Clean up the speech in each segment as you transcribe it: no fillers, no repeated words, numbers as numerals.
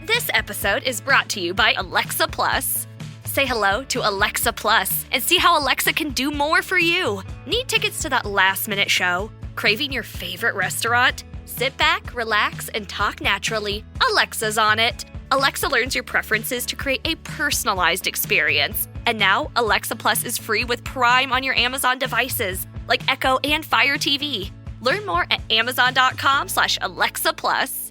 This episode is brought to you by Alexa Plus. Say hello to Alexa Plus and see how Alexa can do more for you. Need tickets to that last-minute show? Craving your favorite restaurant? Sit back, relax, and talk naturally. Alexa's on it. Alexa learns your preferences to create a personalized experience. And now, Alexa Plus is free with Prime on your Amazon devices, like Echo and Fire TV. Learn more at amazon.com/Alexa Plus.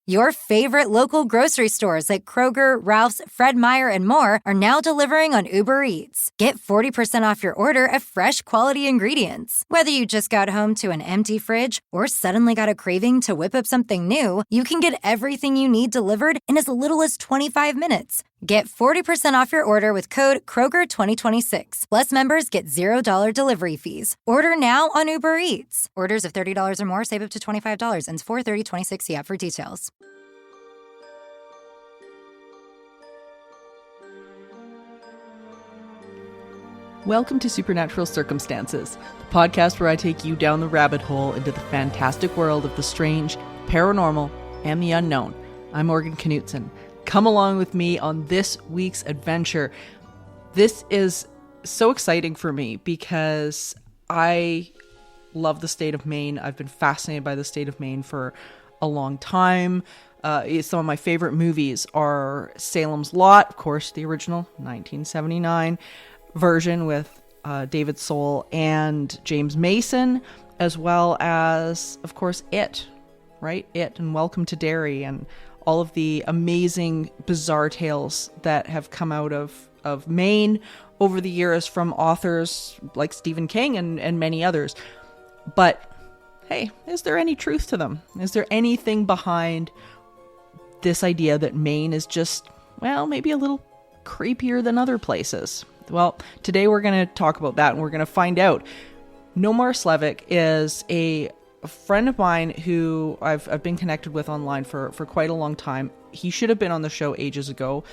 Your favorite local grocery stores like Kroger, Ralph's, Fred Meyer, and more are now delivering on Uber Eats. Get 40% off your order of fresh, quality ingredients. Whether you just got home to an empty fridge or suddenly got a craving to whip up something new, you can get everything you need delivered in as little as 25 minutes. Get 40% off your order with code Kroger2026. Plus, members get $0 delivery fees. Order now on Uber Eats. Orders of $30 or more save up to $25. Ends 4/30/26. See app for details. Welcome to Supernatural Circumstances, the podcast where I take you down the rabbit hole into the fantastic world of the strange, paranormal, and the unknown. I'm Morgan Knutson. Come along with me on this week's adventure. This is so exciting for me because I love the state of Maine. I've been fascinated by the state of Maine for a long time. Some of my favorite movies are Salem's Lot, of course, the original 1979 version with David Soul and James Mason, as well as, of course, It, right? It and Welcome to Derry and all of the amazing, bizarre tales that have come out of Maine over the years from authors like Stephen King and many others. But hey, is there any truth to them? Is there anything behind this idea that Maine is just, well, maybe a little creepier than other places? Well, today we're going to talk about that and we're going to find out. Nomar Slevik is a friend of mine who I've been connected with online for quite a long time. He should have been on the show ages ago,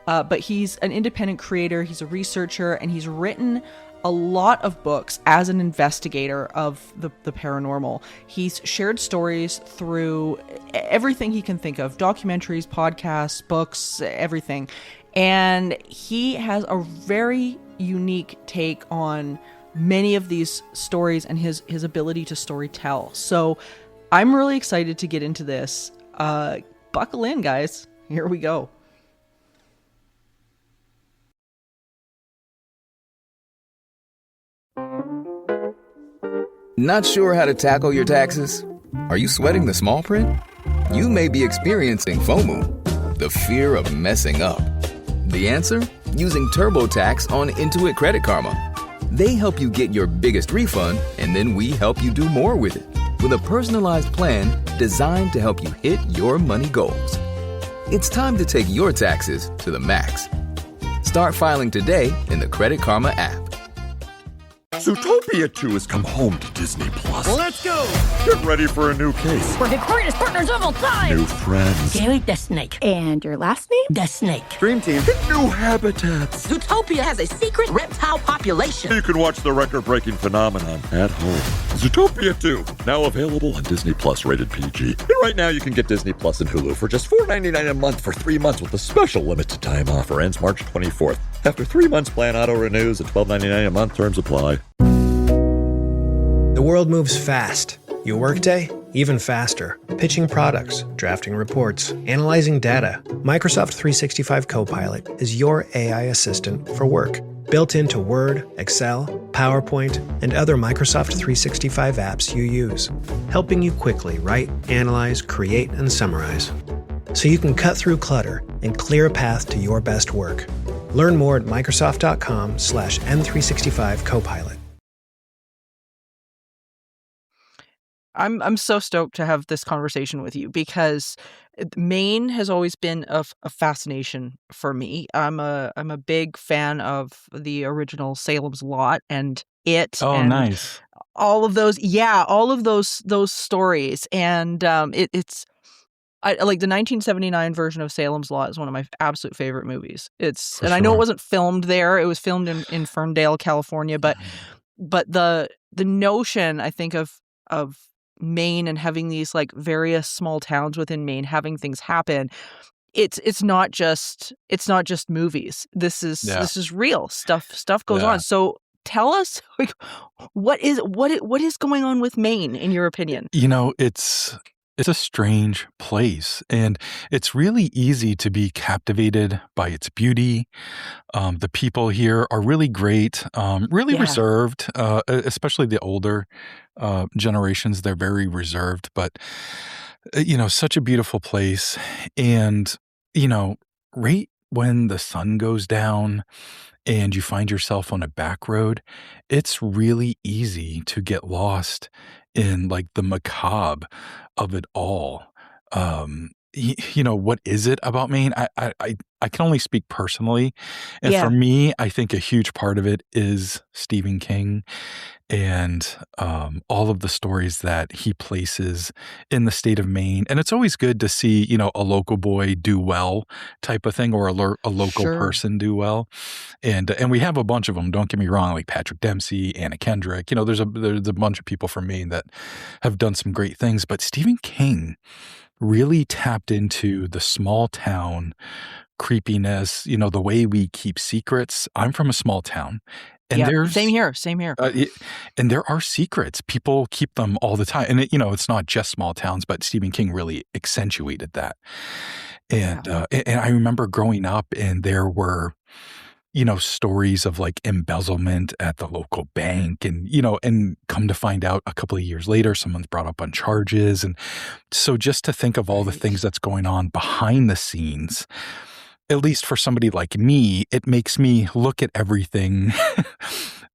but he's an independent creator, he's a researcher, and he's written a lot of books as an investigator of the paranormal. He's shared stories through everything he can think of, documentaries, podcasts, books, everything. And he has a very unique take on many of these stories and his ability to story tell. So I'm really excited to get into this. Buckle in, guys. Here we go. Not sure how to tackle your taxes? Are you sweating the small print? You may be experiencing FOMO, the fear of messing up. The answer? Using TurboTax on Intuit Credit Karma. They help you get your biggest refund, and then we help you do more with it. With a personalized plan designed to help you hit your money goals. It's time to take your taxes to the max. Start filing today in the Credit Karma app. Zootopia 2 has come home to Disney+. Let's go! Get ready for a new case. We're the greatest partners of all time! New friends. Gary the Snake. And your last name? The Snake. Dream Team. New habitats. Zootopia has a secret reptile population. You can watch the record-breaking phenomenon at home. Zootopia 2, now available on Disney+, rated PG. And right now you can get Disney Plus and Hulu for just $4.99 a month for 3 months with a special limited time offer. Ends March 24th. After 3 months, plan auto renews at $12.99 a month. Terms apply. The world moves fast. Your workday, even faster. Pitching products, drafting reports, analyzing data. Microsoft 365 Copilot is your AI assistant for work. Built into Word, Excel, PowerPoint, and other Microsoft 365 apps you use. Helping you quickly write, analyze, create, and summarize. So you can cut through clutter and clear a path to your best work. Learn more at Microsoft.com/M365 Copilot. I'm so stoked to have this conversation with you because Maine has always been a fascination for me. I'm a big fan of the original Salem's Lot and It. Oh, and nice. all of those. Yeah, all of those stories. And it's like the 1979 version of Salem's Lot is one of my absolute favorite movies. And I know it wasn't filmed there. It was filmed in Ferndale, California, but the notion, I think, of Maine and having these like various small towns within Maine having things happen, it's not just movies. This is real stuff. Stuff goes on. So tell us, like, what is going on with Maine in your opinion? It's a strange place, and it's really easy to be captivated by its beauty. The people here are really great, really reserved, especially the older generations. They're very reserved, but, such a beautiful place. And, right when the sun goes down and you find yourself on a back road, it's really easy to get lost in like the macabre of it all. What is it about Maine? I can only speak personally. And for me, I think a huge part of it is Stephen King and all of the stories that he places in the state of Maine. And it's always good to see, a local boy do well type of thing, or a local person do well. And we have a bunch of them, don't get me wrong, like Patrick Dempsey, Anna Kendrick. There's a bunch of people from Maine that have done some great things. But Stephen King really tapped into the small town creepiness, the way we keep secrets. I'm from a small town. And same here. And there are secrets. People keep them all the time. And it's not just small towns, but Stephen King really accentuated that. And I remember growing up, and there were, stories of like embezzlement at the local bank, and and come to find out a couple of years later, someone's brought up on charges. And so just to think of all the things that's going on behind the scenes, at least for somebody like me, it makes me look at everything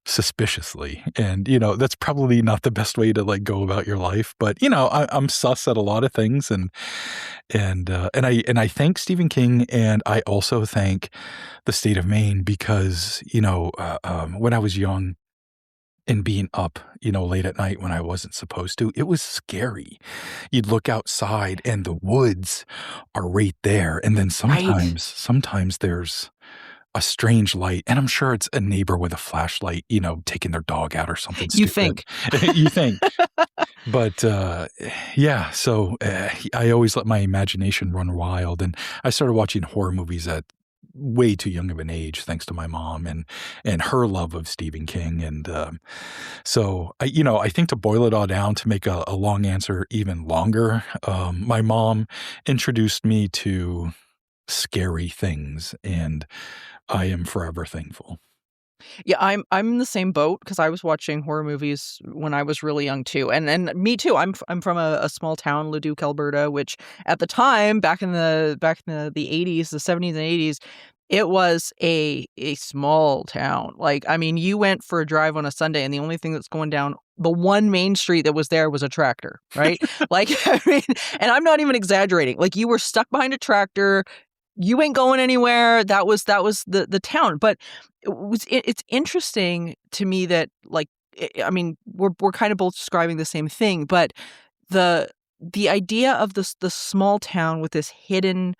suspiciously. And, that's probably not the best way to like go about your life, but I'm sus at a lot of things, and I thank Stephen King, and I also thank the state of Maine because, when I was young and being up, late at night when I wasn't supposed to, it was scary. You'd look outside and the woods are right there. And then sometimes there's a strange light, and I'm sure it's a neighbor with a flashlight, taking their dog out or something stupid. You think. But so I always let my imagination run wild, and I started watching horror movies at way too young of an age, thanks to my mom and her love of Stephen King. And so I think to boil it all down, to make a long answer even longer, my mom introduced me to scary things, and I am forever thankful. Yeah, I'm in the same boat because I was watching horror movies when I was really young too, and me too. I'm from a small town, Leduc, Alberta, which at the time, back in the 80s, the 70s and 80s, it was a small town. Like, I mean, you went for a drive on a Sunday, and the only thing that's going down the one main street that was there was a tractor, right? Like, I mean, and I'm not even exaggerating. Like, you were stuck behind a tractor. You ain't going anywhere. That was the town. But it's interesting to me that, like, I mean, we're kind of both describing the same thing, but the idea of the small town with this hidden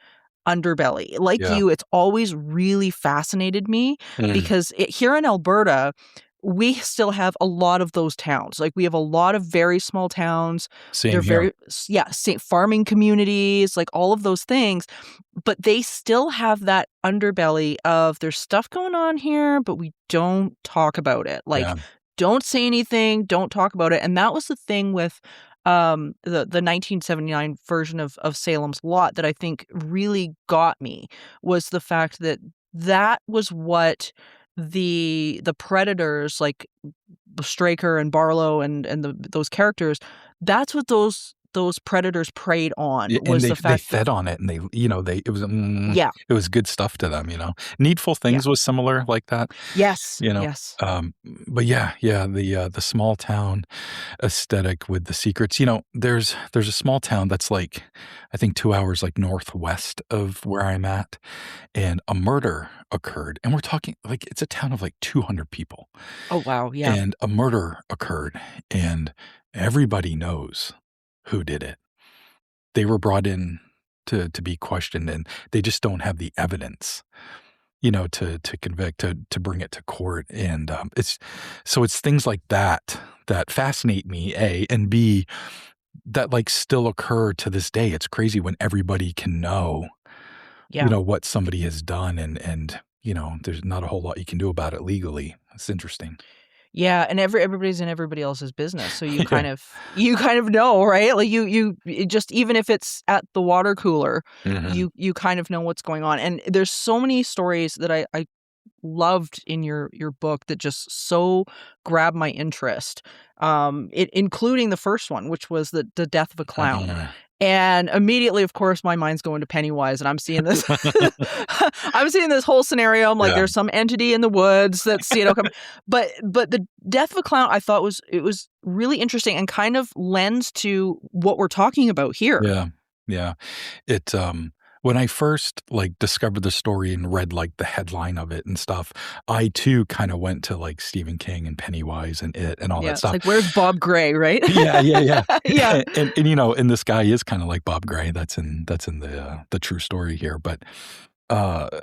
underbelly, like it's always really fascinated me because here in Alberta, we still have a lot of those towns. Like, we have a lot of very small towns. They're very, farming communities, like all of those things. But they still have that underbelly of there's stuff going on here, but we don't talk about it. Like, don't say anything, don't talk about it. And that was the thing with the 1979 version of Salem's Lot that I think really got me, was the fact that was what the predators, like Straker and Barlow and those characters, that's what those predators preyed on. Was the fact they fed on it, and it was good stuff to them. Needful Things was similar like that. Yes. But the small town aesthetic with the secrets. There's a small town that's like, I think 2 hours like northwest of where I'm at, and a murder occurred, and we're talking like it's a town of like 200 people. Oh wow, yeah. And a murder occurred, and everybody knows who did it. They were brought in to be questioned, and they just don't have the evidence, to convict, to bring it to court. And it's things like that fascinate me, A, and B, that like still occur to this day. It's crazy when everybody can know, Yeah. you know, what somebody has done, and you know, there's not a whole lot you can do about it legally. It's interesting. Yeah, and everybody's in everybody else's business, so you Yeah. kind of know, right? Like just even if it's at the water cooler, Mhm. you kind of know what's going on. And there's so many stories that I loved in your book that just so grabbed my interest. Including the first one, which was the death of a clown. Uh, And immediately, of course, my mind's going to Pennywise, and I'm seeing this I'm seeing this whole scenario. I'm like, yeah. there's some entity in the woods that's, coming. But the death of a clown, I thought it was really interesting and kind of lends to what we're talking about here. Yeah. Yeah. It when I first like discovered the story and read like the headline of it and stuff, I too kind of went to like Stephen King and Pennywise and It and all Yeah, that it's stuff. like, where's Bob Gray, right? Yeah, yeah, yeah. Yeah. And you know, and this guy is kind of like Bob Gray. That's in the true story here. But uh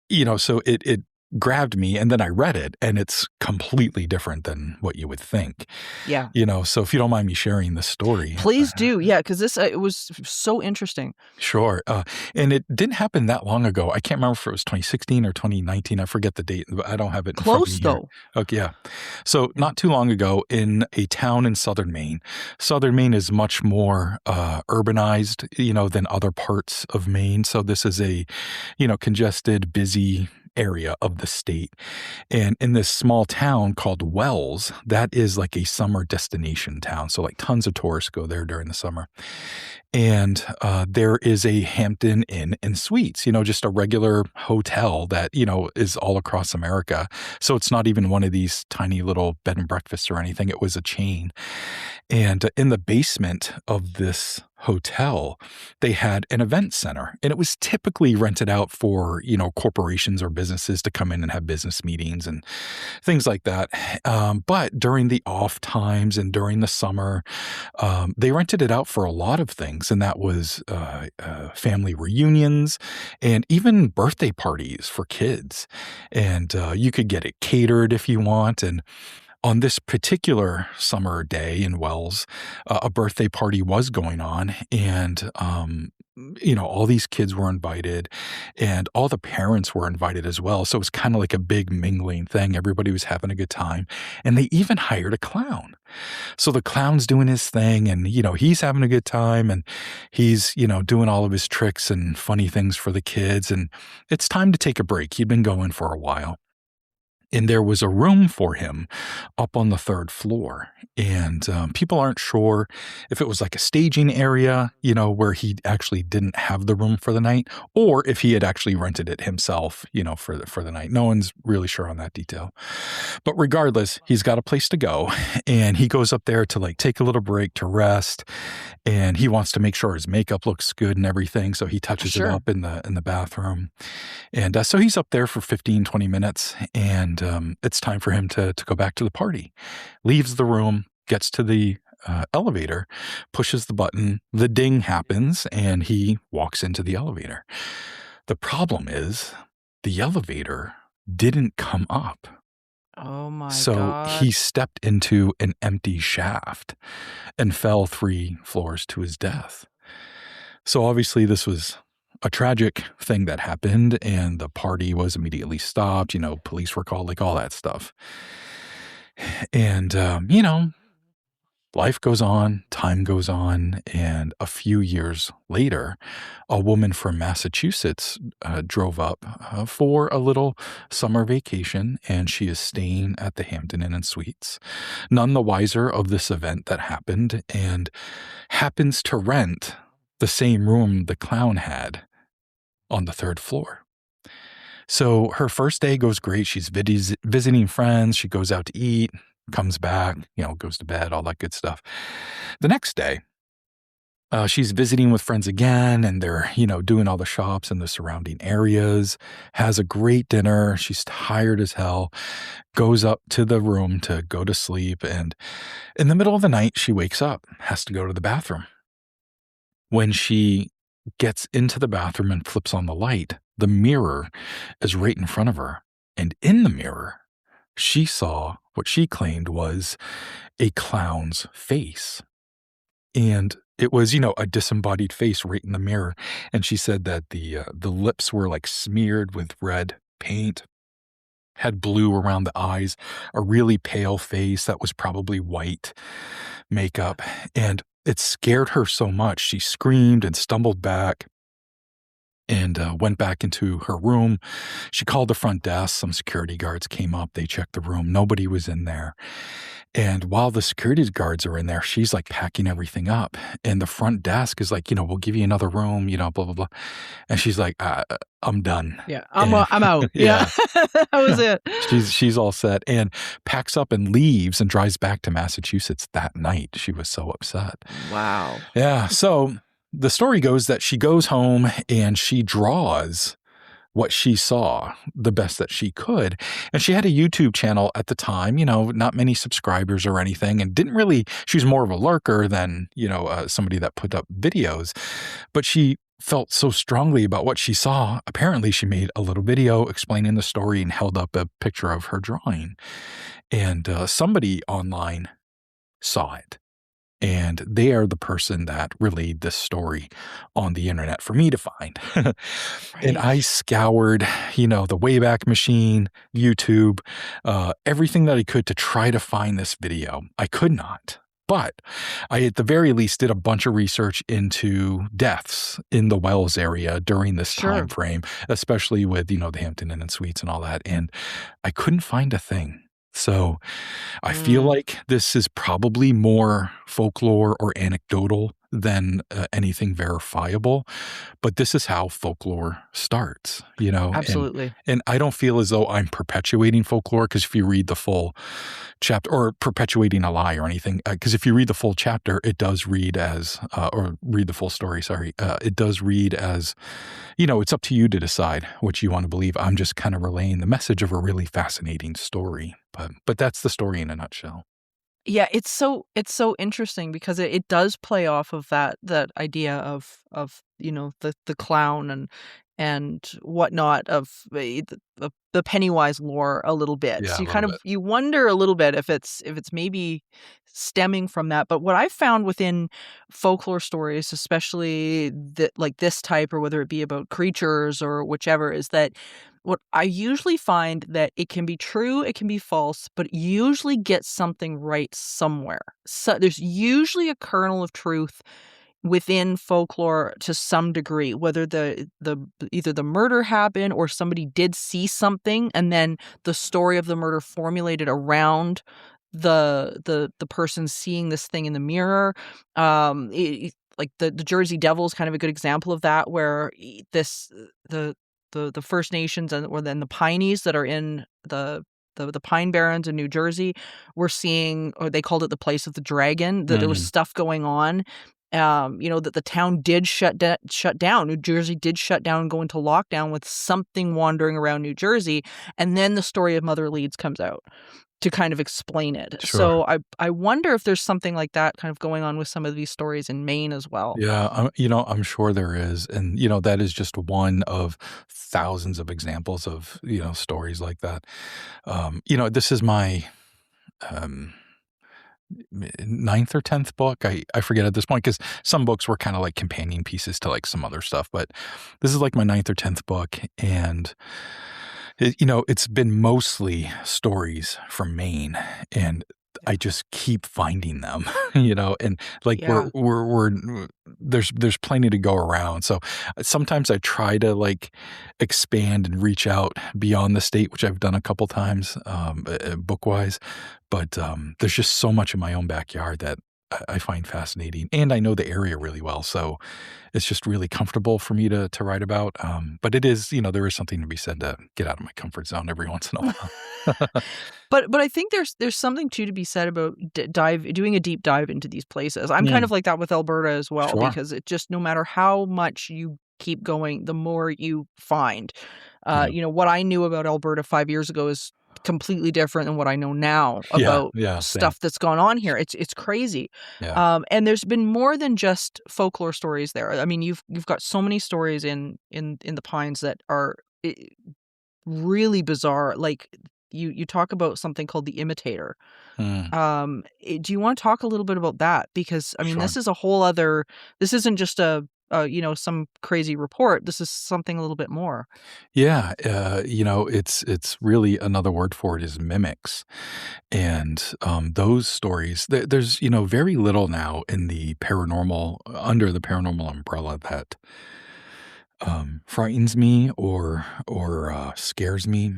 you know, so it grabbed me, and then I read it, and it's completely different than what you would think. Yeah. You know, so if you don't mind me sharing the story. Please do. Yeah, because this it was so interesting. Sure. And it didn't happen that long ago. I can't remember if it was 2016 or 2019. I forget the date, but I don't have it in front of me Close, here. though. Okay, yeah. So not too long ago in a town in southern Maine. Southern Maine is much more urbanized, you know, than other parts of Maine. So this is a, you know, congested, busy area of the state. And in this small town called Wells, that is like a summer destination town. So like tons of tourists go there during the summer. And there is a Hampton Inn and Suites, you know, just a regular hotel that, you know, is all across America. So it's not even one of these tiny little bed and breakfasts or anything. It was a chain. And in the basement of this hotel, they had an event center, and it was typically rented out for, you know, corporations or businesses to come in and have business meetings and things like that. But during the off times and during the summer, they rented it out for a lot of things. And that was family reunions and even birthday parties for kids. And you could get it catered if you want. And on this particular summer day in Wells, a birthday party was going on, and you know, all these kids were invited, and all the parents were invited as well. So it was kind of like a big mingling thing. Everybody was having a good time, and they even hired a clown. So the clown's doing his thing, and you know, he's having a good time, and he's, you know, doing all of his tricks and funny things for the kids. And it's time to take a break. He'd been going for a while. And there was a room for him up on the third floor. And people aren't sure if it was like a staging area, you know, where he actually didn't have the room for the night, or if he had actually rented it himself, you know, for the night. No one's really sure on that detail. But regardless, he's got a place to go. And he goes up there to like take a little break to rest. And he wants to make sure his makeup looks good and everything. So he touches it up in the bathroom. And so he's up there for 15, 20 minutes. And it's time for him to go back to the party. Leaves the room, gets to the elevator, pushes the button, the ding happens, and he walks into the elevator. The problem is the elevator didn't come up. Oh my So God. he stepped into an empty shaft and fell 3 floors to his death. So obviously this was a tragic thing that happened, and the party was immediately stopped. You know, police were called, like all that stuff. And, you know, life goes on, time goes on, and a few years later, a woman from Massachusetts drove up for a little summer vacation, and she is staying at the Hampton Inn and Suites, none the wiser of this event that happened, and happens to rent the same room the clown had on the 3rd floor. So her first day goes great. She's visiting friends. She goes out to eat, comes back, you know, goes to bed, all that good stuff. The next day, she's visiting with friends again, and they're, you know, doing all the shops in the surrounding areas, has a great dinner. She's tired as hell, goes up to the room to go to sleep. And in the middle of the night, she wakes up, has to go to the bathroom. When she gets into the bathroom and flips on the light, the mirror is right in front of her. And in the mirror, she saw what she claimed was a clown's face. And it was, a disembodied face right in the mirror. And she said that the lips were like smeared with red paint, had blue around the eyes, a really pale face that was probably white makeup. And it scared her so much. She screamed and stumbled back and went back into her room. She called the front desk. Some security guards came up. They checked the room. Nobody was in there. And while the security guards are in there, she's like packing everything up. And the front desk is like, we'll give you another room, blah, blah, blah. And she's like, I'm done. Yeah, I'm out. Yeah, that was it. She's all set and packs up and leaves and drives back to Massachusetts that night. She was so upset. Wow. Yeah. So the story goes that she goes home and she draws what she saw the best that she could. And she had a YouTube channel at the time, not many subscribers or anything, and she was more of a lurker than, somebody that put up videos. But she felt so strongly about what she saw. Apparently, she made a little video explaining the story and held up a picture of her drawing. And somebody online saw it. And they are the person that relayed this story on the internet for me to find. Right. And I scoured, the Wayback Machine, YouTube, everything that I could to try to find this video. I could not. But I, at the very least, did a bunch of research into deaths in the Wells area during this time frame, especially with, the Hampton Inn and Suites and all that. And I couldn't find a thing. So I feel like this is probably more folklore or anecdotal than anything verifiable, but this is how folklore starts, Absolutely. And I don't feel as though I'm perpetuating folklore, because if you read the full chapter, or perpetuating a lie or anything, because if you read the full chapter, it does read as, or read the full story, it does read as, it's up to you to decide what you want to believe. I'm just kind of relaying the message of a really fascinating story, but that's the story in a nutshell. Yeah, it's so interesting because it does play off of that idea of the clown and whatnot of the Pennywise lore a little bit. Yeah, so you wonder a little bit if it's maybe stemming from that. But what I've found within folklore stories, especially like this type, or whether it be about creatures or whichever, is that what I usually find that it can be true, it can be false, but it usually gets something right somewhere. So there's usually a kernel of truth within folklore to some degree, whether either the murder happened or somebody did see something, and then the story of the murder formulated around the person seeing this thing in the mirror. Like the Jersey Devil is kind of a good example of that, where the First Nations or then the Pineys that are in the Pine Barrens in New Jersey were seeing, or they called it the place of the dragon, that there was stuff going on. That the town did shut down. New Jersey did shut down and go into lockdown with something wandering around New Jersey. And then the story of Mother Leeds comes out to kind of explain it. Sure. So I wonder if there's something like that kind of going on with some of these stories in Maine as well. Yeah, I'm sure there is. And, that is just one of thousands of examples of, stories like that. This is my ninth or 10th book. I forget at this point, because some books were kind of like companion pieces to like some other stuff. But this is like my 9th or 10th book. And it's been mostly stories from Maine, and I just keep finding them, and like we're there's plenty to go around. So sometimes I try to like expand and reach out beyond the state, which I've done a couple times, book wise, but there's just so much in my own backyard that I find fascinating, and I know the area really well. So it's just really comfortable for me to write about. But it is, there is something to be said to get out of my comfort zone every once in a while. But I think there's something too to be said about doing a deep dive into these places. I'm kind of like that with Alberta as well, Sure. because it just, no matter how much you keep going, the more you find. What I knew about Alberta 5 years ago is completely different than what I know now about stuff that's gone on here. It's crazy. Yeah. And there's been more than just folklore stories there. I mean, you've got so many stories in the Pines that are really bizarre. Like you talk about something called the imitator. Mm, Do you want to talk a little bit about that? Because I mean, sure. this is a whole other. This isn't just some crazy report. This is something a little bit more. Yeah, it's really another word for it is mimics, and those stories. There's very little now in the paranormal under the paranormal umbrella that frightens me or scares me.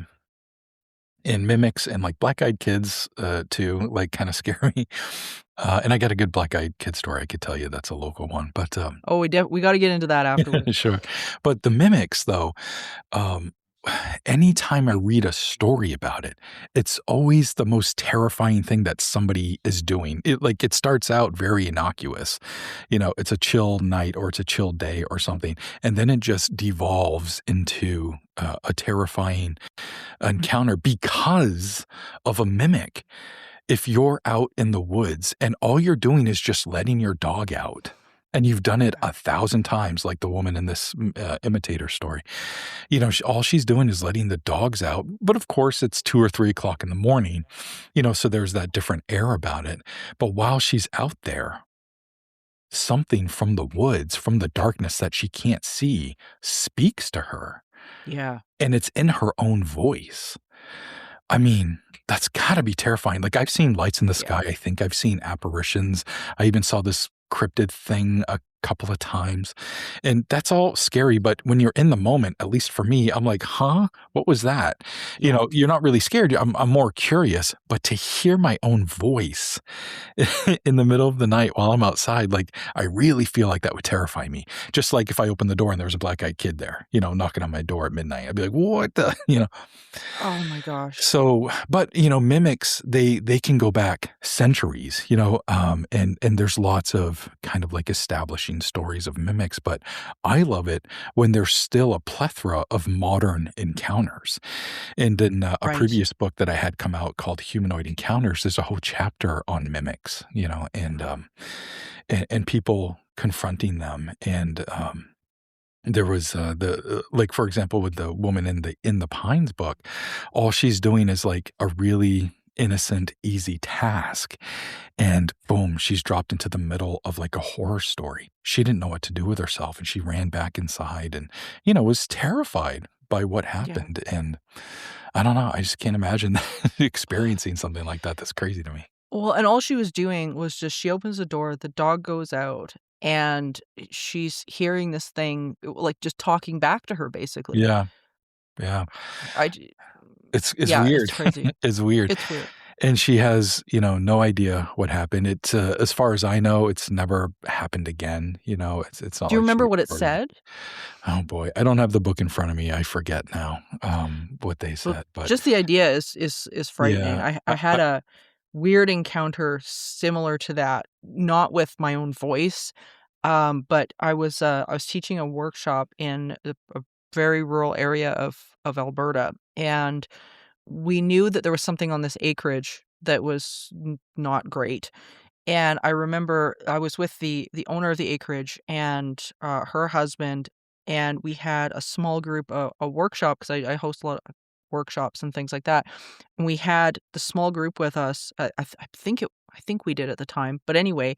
And mimics and like black-eyed kids too, like kind of scare me. And I got a good black-eyed kid story I could tell you. That's a local one, but Oh, we got to get into that afterwards. sure. But the mimics, though, um, anytime I read a story about it, it's always the most terrifying thing that somebody is doing. It starts out very innocuous. It's a chill night or it's a chill day or something, and then it just devolves into a terrifying encounter because of a mimic. If you're out in the woods and all you're doing is just letting your dog out, and you've done it 1,000 times, like the woman in this imitator story. All she's doing is letting the dogs out. But of course, it's 2 or 3 o'clock in the morning, so there's that different air about it. But while she's out there, something from the woods, from the darkness that she can't see, speaks to her. Yeah. And it's in her own voice. I mean, that's got to be terrifying. Like, I've seen lights in the sky. I think I've seen apparitions. I even saw this cryptid thing a couple of times, and that's all scary. But when you're in the moment, at least for me, I'm like, huh, what was that? You're not really scared. I'm more curious, but to hear my own voice in the middle of the night while I'm outside, like, I really feel like that would terrify me. Just like if I opened the door and there was a black-eyed kid there, knocking on my door at midnight, I'd be like, what the, Oh my gosh. So, but mimics, they can go back centuries, and there's lots of kind of like establishing stories of mimics, but I love it when there's still a plethora of modern encounters. And in a Right. previous book that I had come out called Humanoid Encounters, there's a whole chapter on mimics, and people confronting them. And there was like, for example, with the woman in the Pines book, all she's doing is like a really innocent, easy task, and boom, she's dropped into the middle of like a horror story. She didn't know what to do with herself, and she ran back inside, and was terrified by what happened. And I don't know, I just can't imagine experiencing something like that. That's crazy to me. Well, and all she was doing was just she opens the door, the dog goes out, and she's hearing this thing like just talking back to her basically. Yeah, yeah. I j- It's yeah, weird. it's crazy. It's weird. It's weird. And she has, no idea what happened. It, as far as I know, it's never happened again. It's not. Do you like she remember what it reported said? Oh boy, I don't have the book in front of me. I forget now what they Well, said. But just the idea is frightening. yeah, I had a weird encounter similar to that, not with my own voice, but I was teaching a workshop in a very rural area of Alberta, and we knew that there was something on this acreage that was not great. And I remember I was with the owner of the acreage and her husband, and we had a small group, a workshop, because I host a lot of workshops and things like that. And we had the small group with us. I think we did at the time, but anyway,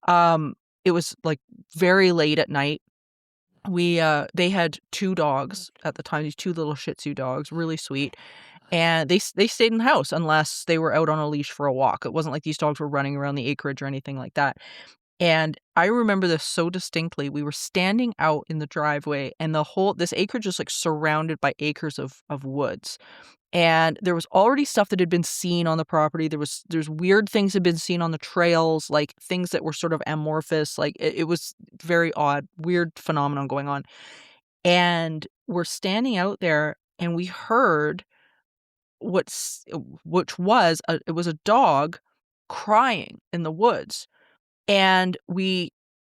it was like very late at night. They had 2 dogs at the time, these 2 little Shih Tzu dogs, really sweet. And they stayed in the house unless they were out on a leash for a walk. It wasn't like these dogs were running around the acreage or anything like that. And I remember this so distinctly. We were standing out in the driveway, and this acreage is like surrounded by acres of woods. And there was already stuff that had been seen on the property. There's weird things had been seen on the trails, like things that were sort of amorphous. Like it was very odd, weird phenomenon going on. And we're standing out there, and we heard it was a dog crying in the woods. And we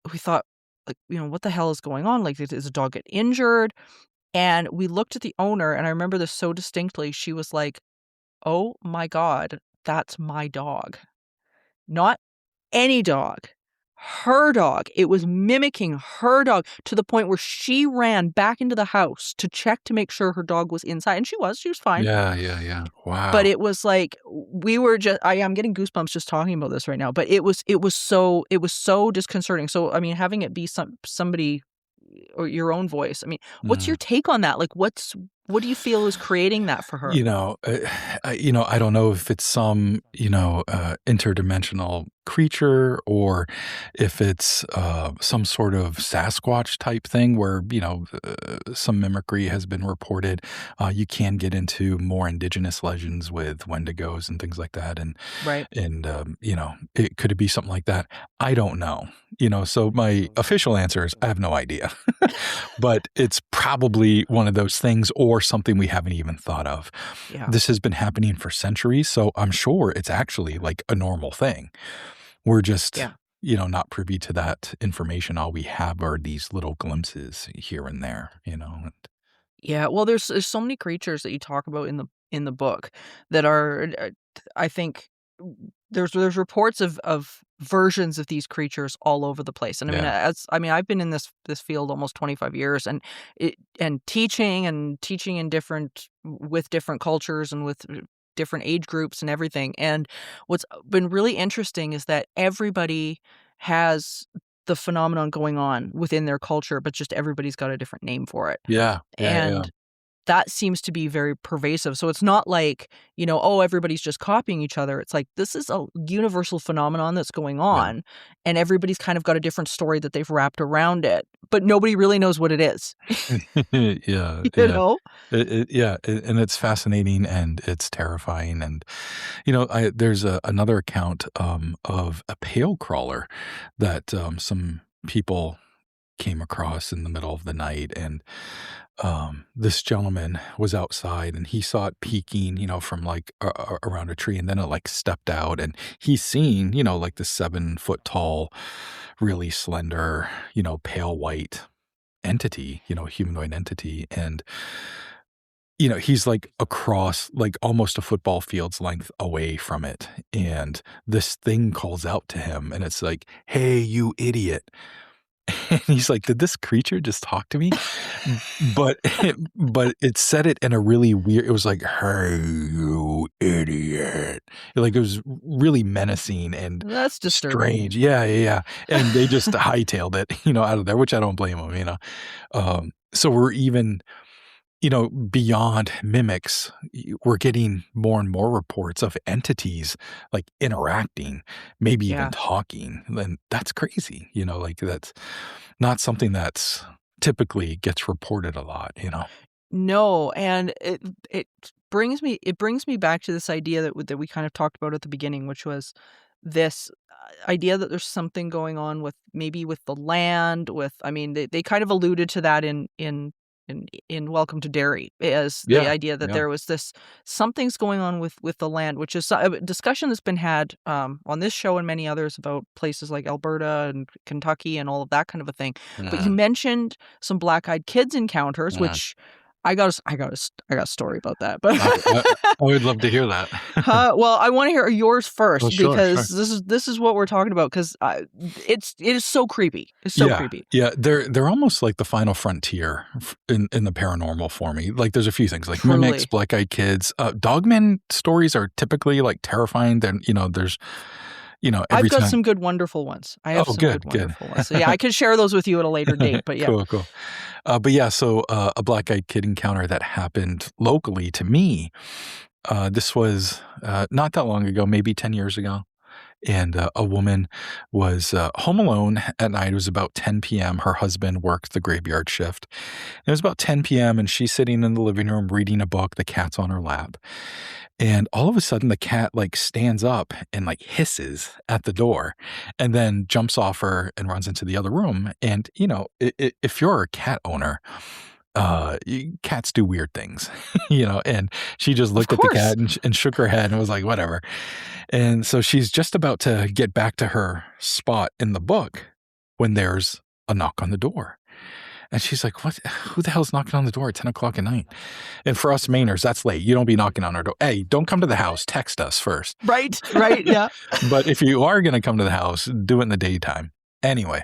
thought, like, what the hell is going on? Like, is a dog get injured? And we looked at the owner, and I remember this so distinctly. She was like, oh my God, that's my dog. Not any dog, her dog. It was mimicking her dog to the point where she ran back into the house to check to make sure her dog was inside. And she was fine. Yeah. Wow. But it was like, we were just, I'm getting goosebumps just talking about this right now, but it was so disconcerting. So, I mean, having it be somebody or your own voice. I mean, what's your take on that? Like, what do you feel is creating that for her? I don't know if it's some, interdimensional creature or if it's some sort of Sasquatch type thing where, some mimicry has been reported. You can get into more indigenous legends with Wendigos and things like that. And, right. And, could it be something like that? I don't know. So my official answer is I have no idea. But it's probably one of those things or something we haven't even thought of. Yeah. This has been happening for centuries, so I'm sure it's actually like a normal thing. We're just, not privy to that information. All we have are these little glimpses here and there, Yeah, well, there's so many creatures that you talk about in the book that are, I think, there's reports of versions of these creatures all over the place. And I've been in this field almost 25 years and teaching in with different cultures and with different age groups and everything. And what's been really interesting is that everybody has the phenomenon going on within their culture, but just everybody's got a different name for it. Yeah. And that seems to be very pervasive. So it's not like, everybody's just copying each other. It's like, this is a universal phenomenon that's going on and everybody's kind of got a different story that they've wrapped around it, but nobody really knows what it is. Yeah. You know? And it's fascinating and it's terrifying. And, there's another account of a pale crawler that some people came across in the middle of the night. And this gentleman was outside and he saw it peeking, from like around a tree, and then it like stepped out and he's seen, like the 7-foot tall, really slender, pale white entity, humanoid entity. And, he's like across like almost a football field's length away from it. And this thing calls out to him and it's like, "Hey, you idiot." And he's like, "Did this creature just talk to me?" But it said it in a really weird, it was like, "Hey, you idiot." Like it was really menacing and That's disturbing. strange. Yeah. And they just hightailed it, out of there, which I don't blame them, So we're even, beyond mimics, we're getting more and more reports of entities like interacting, maybe even talking. And that's crazy, like that's not something that's typically gets reported a lot, No, and it brings me back to this idea that we kind of talked about at the beginning, which was this idea that there's something going on with the land. They kind of alluded to that in Welcome to Derry, as the idea that there was this something's going on with the land, which is a discussion that's been had on this show and many others about places like Alberta and Kentucky and all of that kind of a thing. But you mentioned some black-eyed kids encounters, which I got a story about that, but I would love to hear that. Well, I want to hear yours first because sure. this is what we're talking about because it is so creepy. It's so creepy. Yeah, they're almost like the final frontier in the paranormal for me. Like there's a few things like mimics, black-eyed kids, dogmen stories are typically like terrifying. Then there's. I've got some good, wonderful ones. I have some good, wonderful ones. So I could share those with you at a later date. But yeah, cool. So a black-eyed kid encounter that happened locally to me. This was not that long ago, maybe 10 years ago. And a woman was home alone at night. It was about 10 p.m. Her husband worked the graveyard shift. It was about 10 p.m. and she's sitting in the living room reading a book. The cat's on her lap. And all of a sudden the cat like stands up and like hisses at the door and then jumps off her and runs into the other room. And, if you're a cat owner, cats do weird things, and she just looked at the cat and shook her head and was like, whatever. And so she's just about to get back to her spot in the book when there's a knock on the door. And she's like, "What? Who the hell's knocking on the door at 10 o'clock at night?" And for us Mainers, that's late. You don't be knocking on our door. Hey, don't come to the house. Text us first. Right, yeah. But if you are going to come to the house, do it in the daytime. Anyway,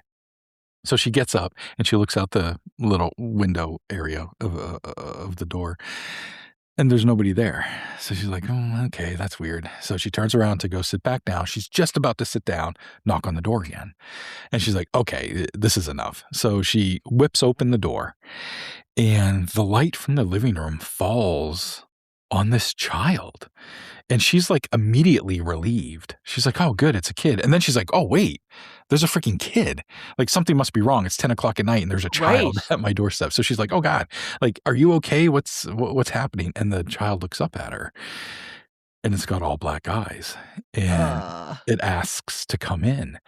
so she gets up and she looks out the little window area of the door, and there's nobody there. So she's like, oh, okay, that's weird. So she turns around to go sit back down. She's just about to sit down, knock on the door again. And she's like, okay, this is enough. So she whips open the door, and the light from the living room falls on this child. And she's like immediately relieved. She's like, oh, good, it's a kid. And then she's like, oh, wait, there's a freaking kid. Like, something must be wrong. It's 10 o'clock at night and there's a child at my doorstep. So she's like, oh, God, like, are you okay? What's happening? And the child looks up at her, and it's got all black eyes, and it asks to come in.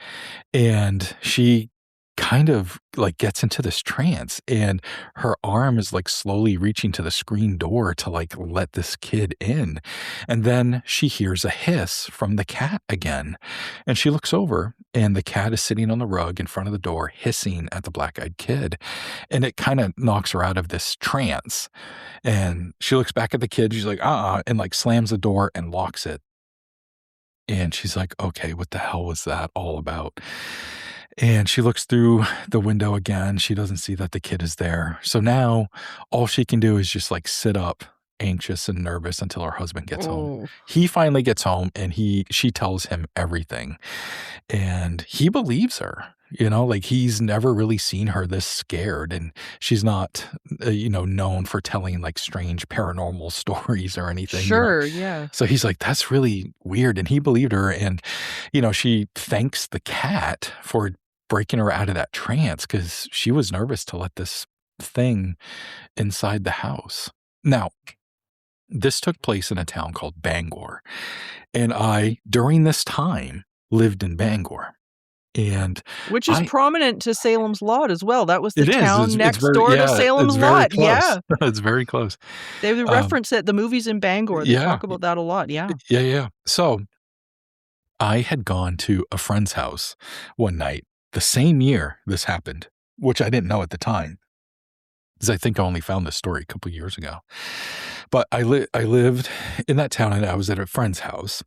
And she kind of like gets into this trance, and her arm is like slowly reaching to the screen door to like let this kid in. And then she hears a hiss from the cat again, and she looks over, and the cat is sitting on the rug in front of the door hissing at the black-eyed kid, and it kind of knocks her out of this trance. And she looks back at the kid, she's like and like slams the door and locks it. And she's like, okay, what the hell was that all about? And she looks through the window again. She doesn't see that the kid is there. So now all she can do is just like sit up, anxious and nervous, until her husband gets home. He finally gets home, and she tells him everything. And he believes her. You know, like, he's never really seen her this scared, and she's not, known for telling like strange paranormal stories or anything. Sure, yeah. So he's like, that's really weird. And he believed her. And, she thanks the cat for breaking her out of that trance, because she was nervous to let this thing inside the house. Now, this took place in a town called Bangor. And I, during this time, lived in Bangor. And which is prominent to Salem's Lot as well. That was the town next very, door to Salem's Lot. Close. Yeah. It's very close. They reference it, the movies in Bangor. They talk about that a lot. Yeah. Yeah. So I had gone to a friend's house one night the same year this happened, which I didn't know at the time, because I think I only found this story a couple of years ago. But I lived in that town, and I was at a friend's house,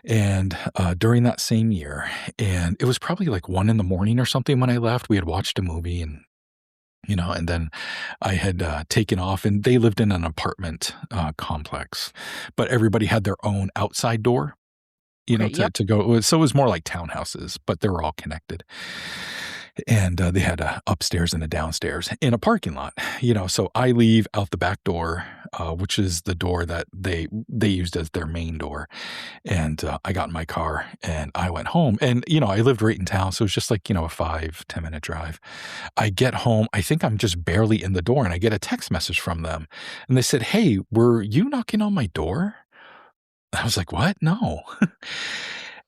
and during that same year, and it was probably like 1 a.m. or something when I left. We had watched a movie, and and then I had taken off, and they lived in an apartment complex, but everybody had their own outside door, to go. So it was more like townhouses, but they were all connected. And they had a upstairs and a downstairs in a parking lot, so I leave out the back door, which is the door that they used as their main door. And I got in my car and I went home, and, I lived right in town. So it was just like, a 5-10 minute drive. I get home. I think I'm just barely in the door, and I get a text message from them, and they said, hey, were you knocking on my door? I was like, what? No.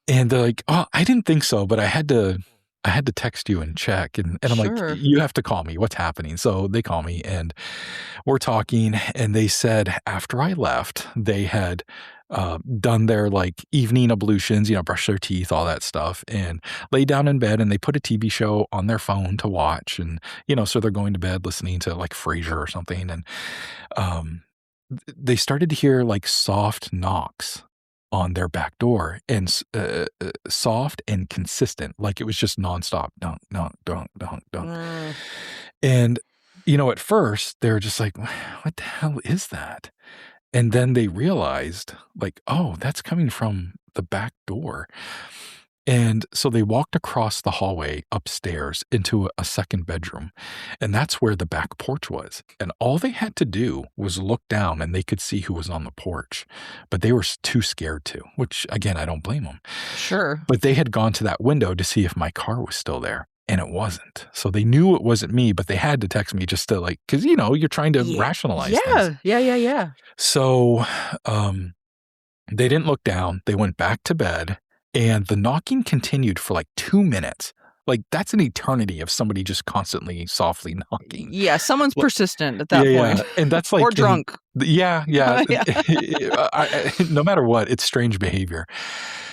And they're like, oh, I didn't think so, but I had to text you and check. And I'm like, you have to call me. What's happening? So they call me, and we're talking. And they said after I left, they had done their like evening ablutions, brush their teeth, all that stuff, and lay down in bed, and they put a TV show on their phone to watch. And, so they're going to bed listening to like Frasier or something. And they started to hear like soft knocks on their back door, and soft and consistent, like it was just nonstop, dunk, dunk, dunk, dunk, dunk. And at first they're just like, what the hell is that? And then they realized, like, oh, that's coming from the back door. And so they walked across the hallway upstairs into a second bedroom, and that's where the back porch was. And all they had to do was look down, and they could see who was on the porch, but they were too scared to, which, again, I don't blame them. Sure. But they had gone to that window to see if my car was still there, and it wasn't. So they knew it wasn't me, but they had to text me just to like, because, you're trying to rationalize things. Yeah. So they didn't look down. They went back to bed. And the knocking continued for like 2 minutes. Like, that's an eternity of somebody just constantly softly knocking. Yeah, someone's persistent at that point. And that's like... or drunk. Yeah. No matter what, it's strange behavior.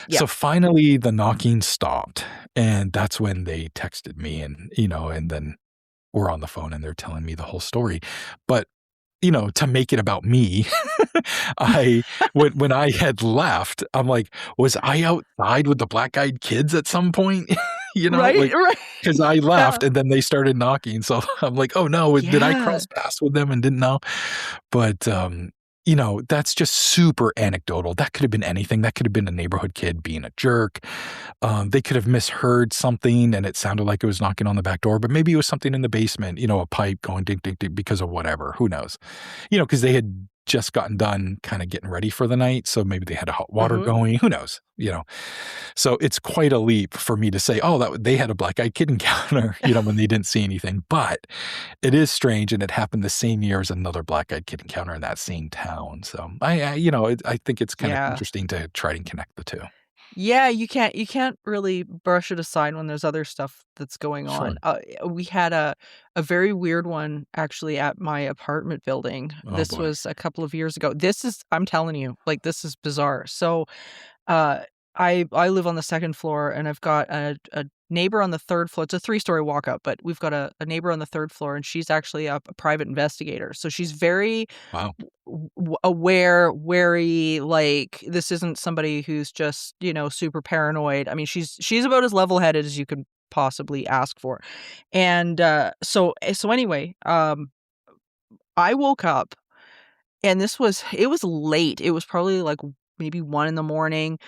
Yeah. So finally, the knocking stopped. And that's when they texted me, and, and then we're on the phone, and they're telling me the whole story. But to make it about me, when I had left, I'm like, was I outside with the black-eyed kids at some point? you know, Right, like, right. because I Yeah. left and then they started knocking. So I'm like, oh no, did I Yeah. cross paths with them and didn't know? But, you know, that's just super anecdotal. That could have been anything. That could have been a neighborhood kid being a jerk. They could have misheard something and it sounded like it was knocking on the back door, but maybe it was something in the basement, you know, a pipe going ding, ding, ding because of whatever. Who knows? You know, because they had just gotten done kind of getting ready for the night. So maybe they had a hot water going. Who knows? You know, so it's quite a leap for me to say, oh, that they had a black-eyed kid encounter, you know, when they didn't see anything. But it is strange, and it happened the same year as another black-eyed kid encounter in that same town. So you know, I think it's kind of Yeah. interesting to try and connect the two. Yeah, you can't really brush it aside when there's other stuff that's going Sure. on. We had a very weird one actually at my apartment building. Oh This boy. was a couple of years ago. I'm telling you, like this is bizarre. So, uh, I live on the second floor and I've got a neighbor on the third floor. It's a 3-story walk up, but we've got a neighbor on the third floor and she's actually a private investigator. So she's very Wow. aware, wary, like this isn't somebody who's just, you know, super paranoid. I mean, she's about as level-headed as you could possibly ask for. And so anyway, I woke up and it was late. It was probably like maybe 1 in the morning.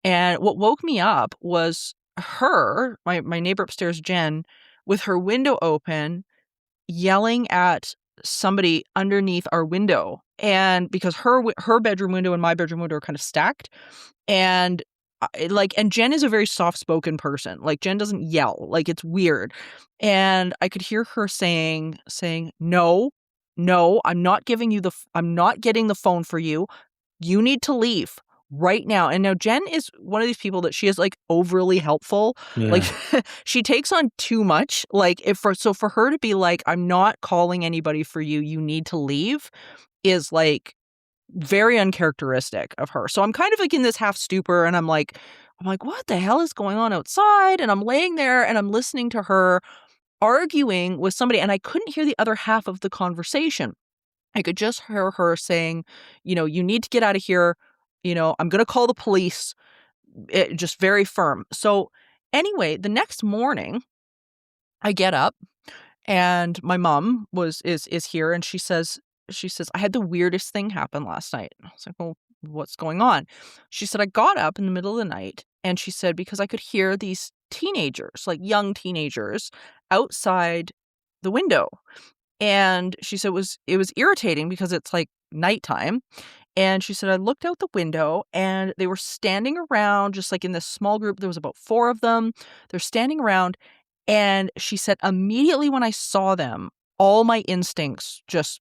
And what woke me up was my neighbor upstairs, Jen, with her window open yelling at somebody underneath our window. And because her bedroom window and my bedroom window are kind of stacked. And and Jen is a very soft-spoken person. Like Jen doesn't yell. Like it's weird. And I could hear her saying, "No, no, I'm not getting the phone for you. You need to leave right now." And now Jen is one of these people that she is like overly helpful. Like Yeah. she takes on too much. Like for her to be like, "I'm not calling anybody for you. You need to leave," is like very uncharacteristic of her. So I'm kind of like in this half stupor and I'm like, what the hell is going on outside? And I'm laying there and I'm listening to her arguing with somebody and I couldn't hear the other half of the conversation. I could just hear her saying, you know, "You need to get out of here. You know, I'm going to call the police." Just very firm. So anyway, the next morning I get up and my mom is here and she says, "I had the weirdest thing happen last night." I was like, "Well, what's going on?" She said, "I got up in the middle of the night," and she said, "because I could hear these teenagers, like young teenagers, outside the window." And she said it was irritating because it's like nighttime. And she said, "I looked out the window and they were standing around just like in this small group. There was about 4 of them. They're standing around." And she said, immediately when I saw them, all my instincts just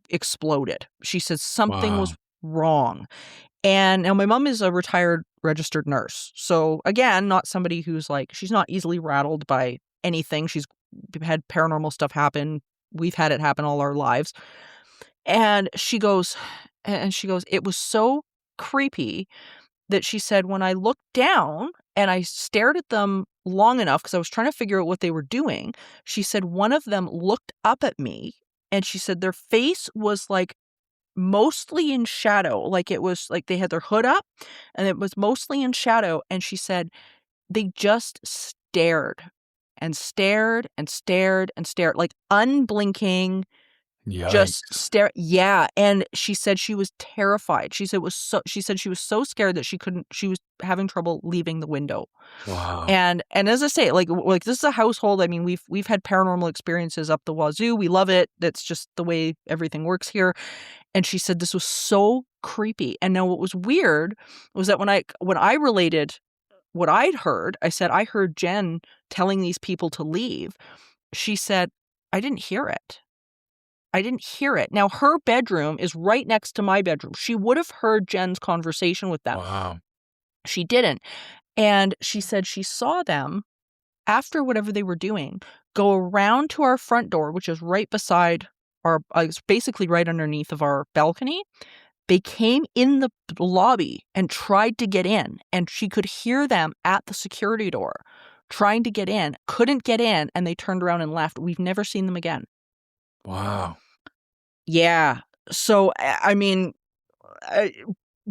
exploded. She said something Wow. was wrong. And now my mom is a retired registered nurse. So again, not somebody who's like, she's not easily rattled by anything. She's had paranormal stuff happen. We've had it happen all our lives. And she goes, "It was so creepy that," she said, "when I looked down and I stared at them long enough because I was trying to figure out what they were doing," she said, "one of them looked up at me and she said their face was like mostly in shadow. Like it was like they had their hood up and it was mostly in shadow." And she said they just stared and stared and stared and stared, like unblinking, just Yikes. stare. Yeah, and she said she was terrified. She said she was so scared that she was having trouble leaving the window. Wow. And as I say, like this is a household. I mean, we've had paranormal experiences up the wazoo. We love it. That's just the way everything works here. And she said this was so creepy. And now what was weird was that when I related what I'd heard, I said I heard Jen telling these people to leave. She said, "I didn't hear it. I didn't hear it." Now, her bedroom is right next to my bedroom. She would have heard Jen's conversation with them. Wow. She didn't. And she said she saw them, after whatever they were doing, go around to our front door, which is right beside it's basically right underneath of our balcony. They came in the lobby and tried to get in, and she could hear them at the security door trying to get in, couldn't get in, and they turned around and left. We've never seen them again. Wow. Yeah. So, I mean, I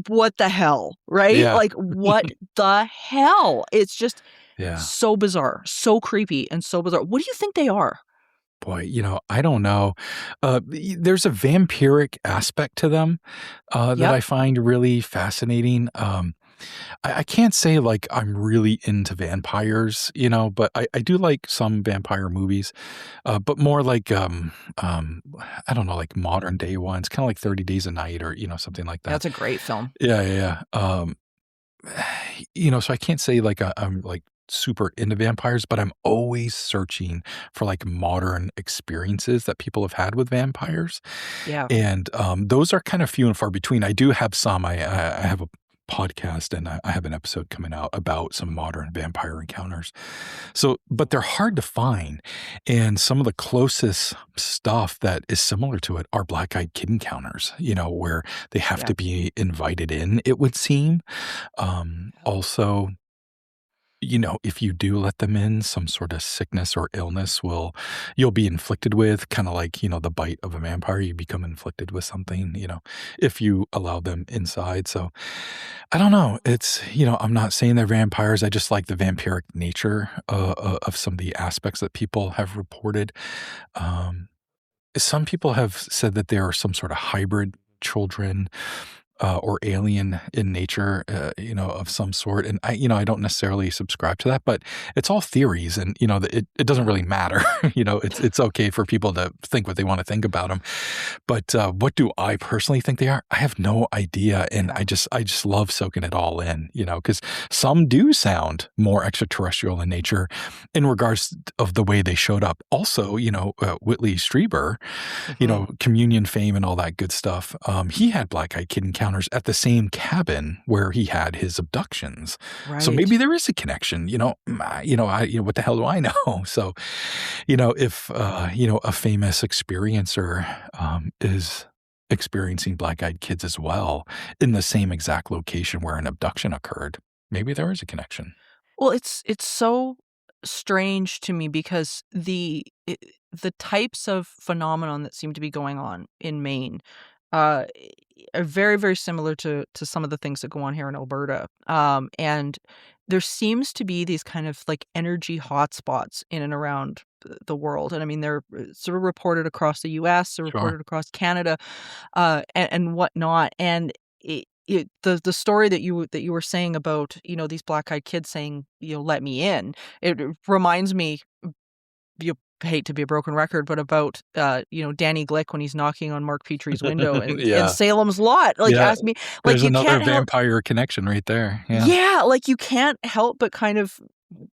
what the hell, right? Yeah. Like, what the hell? It's just Yeah. So bizarre, so creepy, and so bizarre. What do you think they are? Boy, I don't know. There's a vampiric aspect to them that Yep. I find really fascinating. I can't say like I'm really into vampires, but I do like some vampire movies, but more like I don't know, like modern day ones, kind of like 30 Days a Night or something like that. That's a great film. Yeah, yeah, yeah. So I can't say like I'm like super into vampires, but I'm always searching for like modern experiences that people have had with vampires. Yeah. And those are kind of few and far between. I do have some. I have a podcast and I have an episode coming out about some modern vampire encounters. So, but they're hard to find. And some of the closest stuff that is similar to it are black-eyed kid encounters, where they have Yeah. to be invited in, it would seem. Also, if you do let them in, some sort of sickness or illness you'll be inflicted with, kind of like, the bite of a vampire, you become inflicted with something, if you allow them inside. So I don't know. It's, I'm not saying they're vampires. I just like the vampiric nature of some of the aspects that people have reported. Some people have said that there are some sort of hybrid children or alien in nature, of some sort. And I don't necessarily subscribe to that, but it's all theories, and it doesn't really matter. It's okay for people to think what they want to think about them. But what do I personally think they are? I have no idea, and I just love soaking it all in. Because some do sound more extraterrestrial in nature, in regards of the way they showed up. Also, Whitley Strieber, communion fame and all that good stuff. He had black-eyed kid encounters at the same cabin where he had his abductions. Right. So maybe there is a connection. What the hell do I know? So, if a famous experiencer is experiencing black-eyed kids as well in the same exact location where an abduction occurred, maybe there is a connection. Well, it's so strange to me because the types of phenomenon that seem to be going on in Maine uh, are very, very similar to some of the things that go on here in Alberta. And there seems to be these kind of like energy hotspots in and around the world. And I mean, they're sort of reported across the US, they're Sure. reported across Canada, and whatnot. And the story that you were saying about, these black-eyed kids saying, let me in, it reminds me, you hate to be a broken record, but about Danny Glick when he's knocking on Mark Petrie's window in Yeah. Salem's Lot. Like, Yeah. ask me, like, There's you another can't help, vampire connection right there. Yeah. yeah, like you can't help but kind of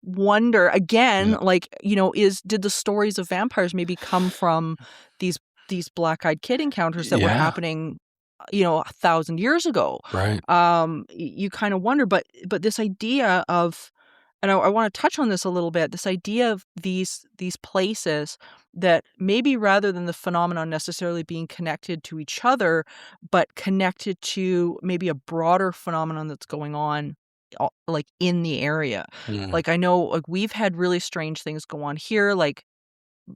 wonder again, Yeah. like, did the stories of vampires maybe come from these black-eyed kid encounters that were Yeah. happening 1,000 years ago? Right. You kind of wonder, but this idea of, and I want to touch on this a little bit, this idea of these places that maybe rather than the phenomenon necessarily being connected to each other, but connected to maybe a broader phenomenon that's going on like in the area. Mm. Like I know like we've had really strange things go on here, like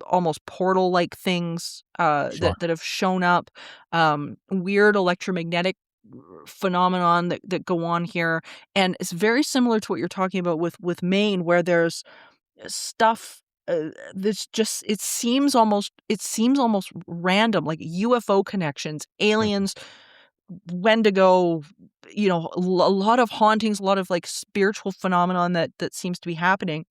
almost portal-like things Sure. that have shown up, weird electromagnetic phenomenon that go on here, and it's very similar to what you're talking about with Maine, where there's stuff that's just it seems almost random, like UFO connections, aliens, Wendigo, a lot of hauntings, a lot of like spiritual phenomenon that seems to be happening.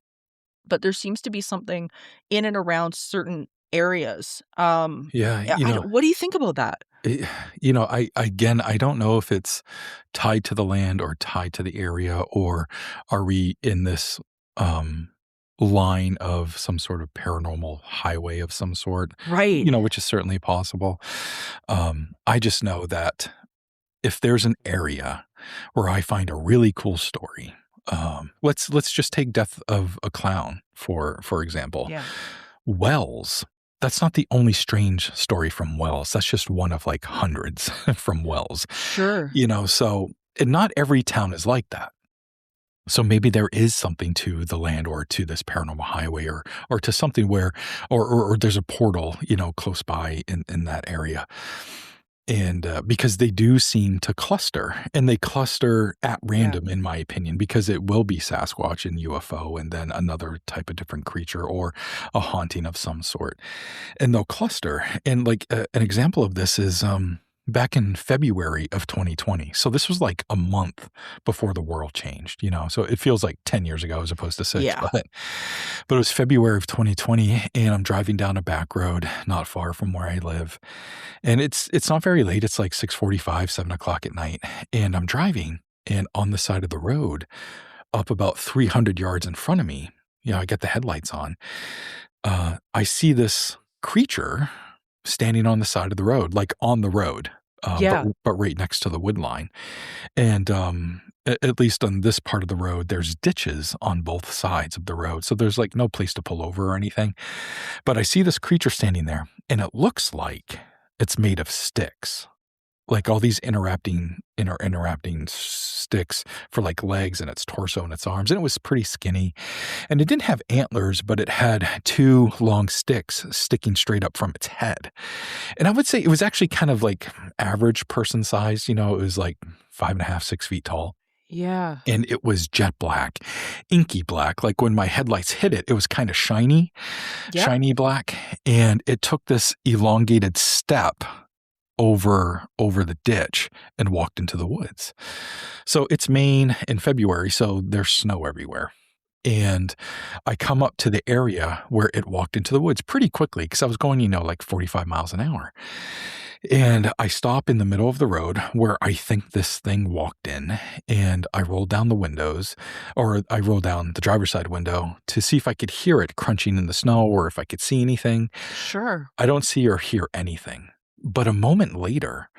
But there seems to be something in and around certain areas. Yeah. What do you think about that? I don't know if it's tied to the land or tied to the area, or are we in this line of some sort of paranormal highway of some sort, Right. which is certainly possible. I just know that if there's an area where I find a really cool story, let's just take Death of a Clown for example. Yeah. Wells. That's not the only strange story from Wells. That's just one of like hundreds from Wells. Sure. So and not every town is like that. So maybe there is something to the land or to this paranormal highway or to something where or there's a portal, close by in that area. And because they do seem to cluster, and they cluster at random, in my opinion, because it will be Sasquatch and UFO and then another type of different creature or a haunting of some sort. And they'll cluster. And like an example of this is back in February of 2020. So this was like a month before the world changed, so it feels like 10 years ago as opposed to 6. Yeah. But it was February of 2020, and I'm driving down a back road not far from where I live. And it's not very late. It's like 6:45, 7 o'clock at night. And I'm driving, and on the side of the road, up about 300 yards in front of me, I get the headlights on. I see this creature standing on the side of the road, like on the road, but right next to the wood line. And at least on this part of the road, there's ditches on both sides of the road. So there's like no place to pull over or anything. But I see this creature standing there, and it looks like it's made of sticks. Like all these interacting sticks for like legs and its torso and its arms. And it was pretty skinny. And it didn't have antlers, but it had 2 long sticks sticking straight up from its head. And I would say it was actually kind of like average person size. It was like 5.5, 6 feet tall. Yeah. And it was jet black, inky black. Like when my headlights hit it, it was kind of shiny black. And it took this elongated step over the ditch and walked into the woods. So it's Maine in February, so there's snow everywhere. And I come up to the area where it walked into the woods pretty quickly because I was going, like 45 miles an hour. And I stop in the middle of the road where I think this thing walked in, and I roll down the windows, or I roll down the driver's side window to see if I could hear it crunching in the snow or if I could see anything. Sure. I don't see or hear anything. But a moment later,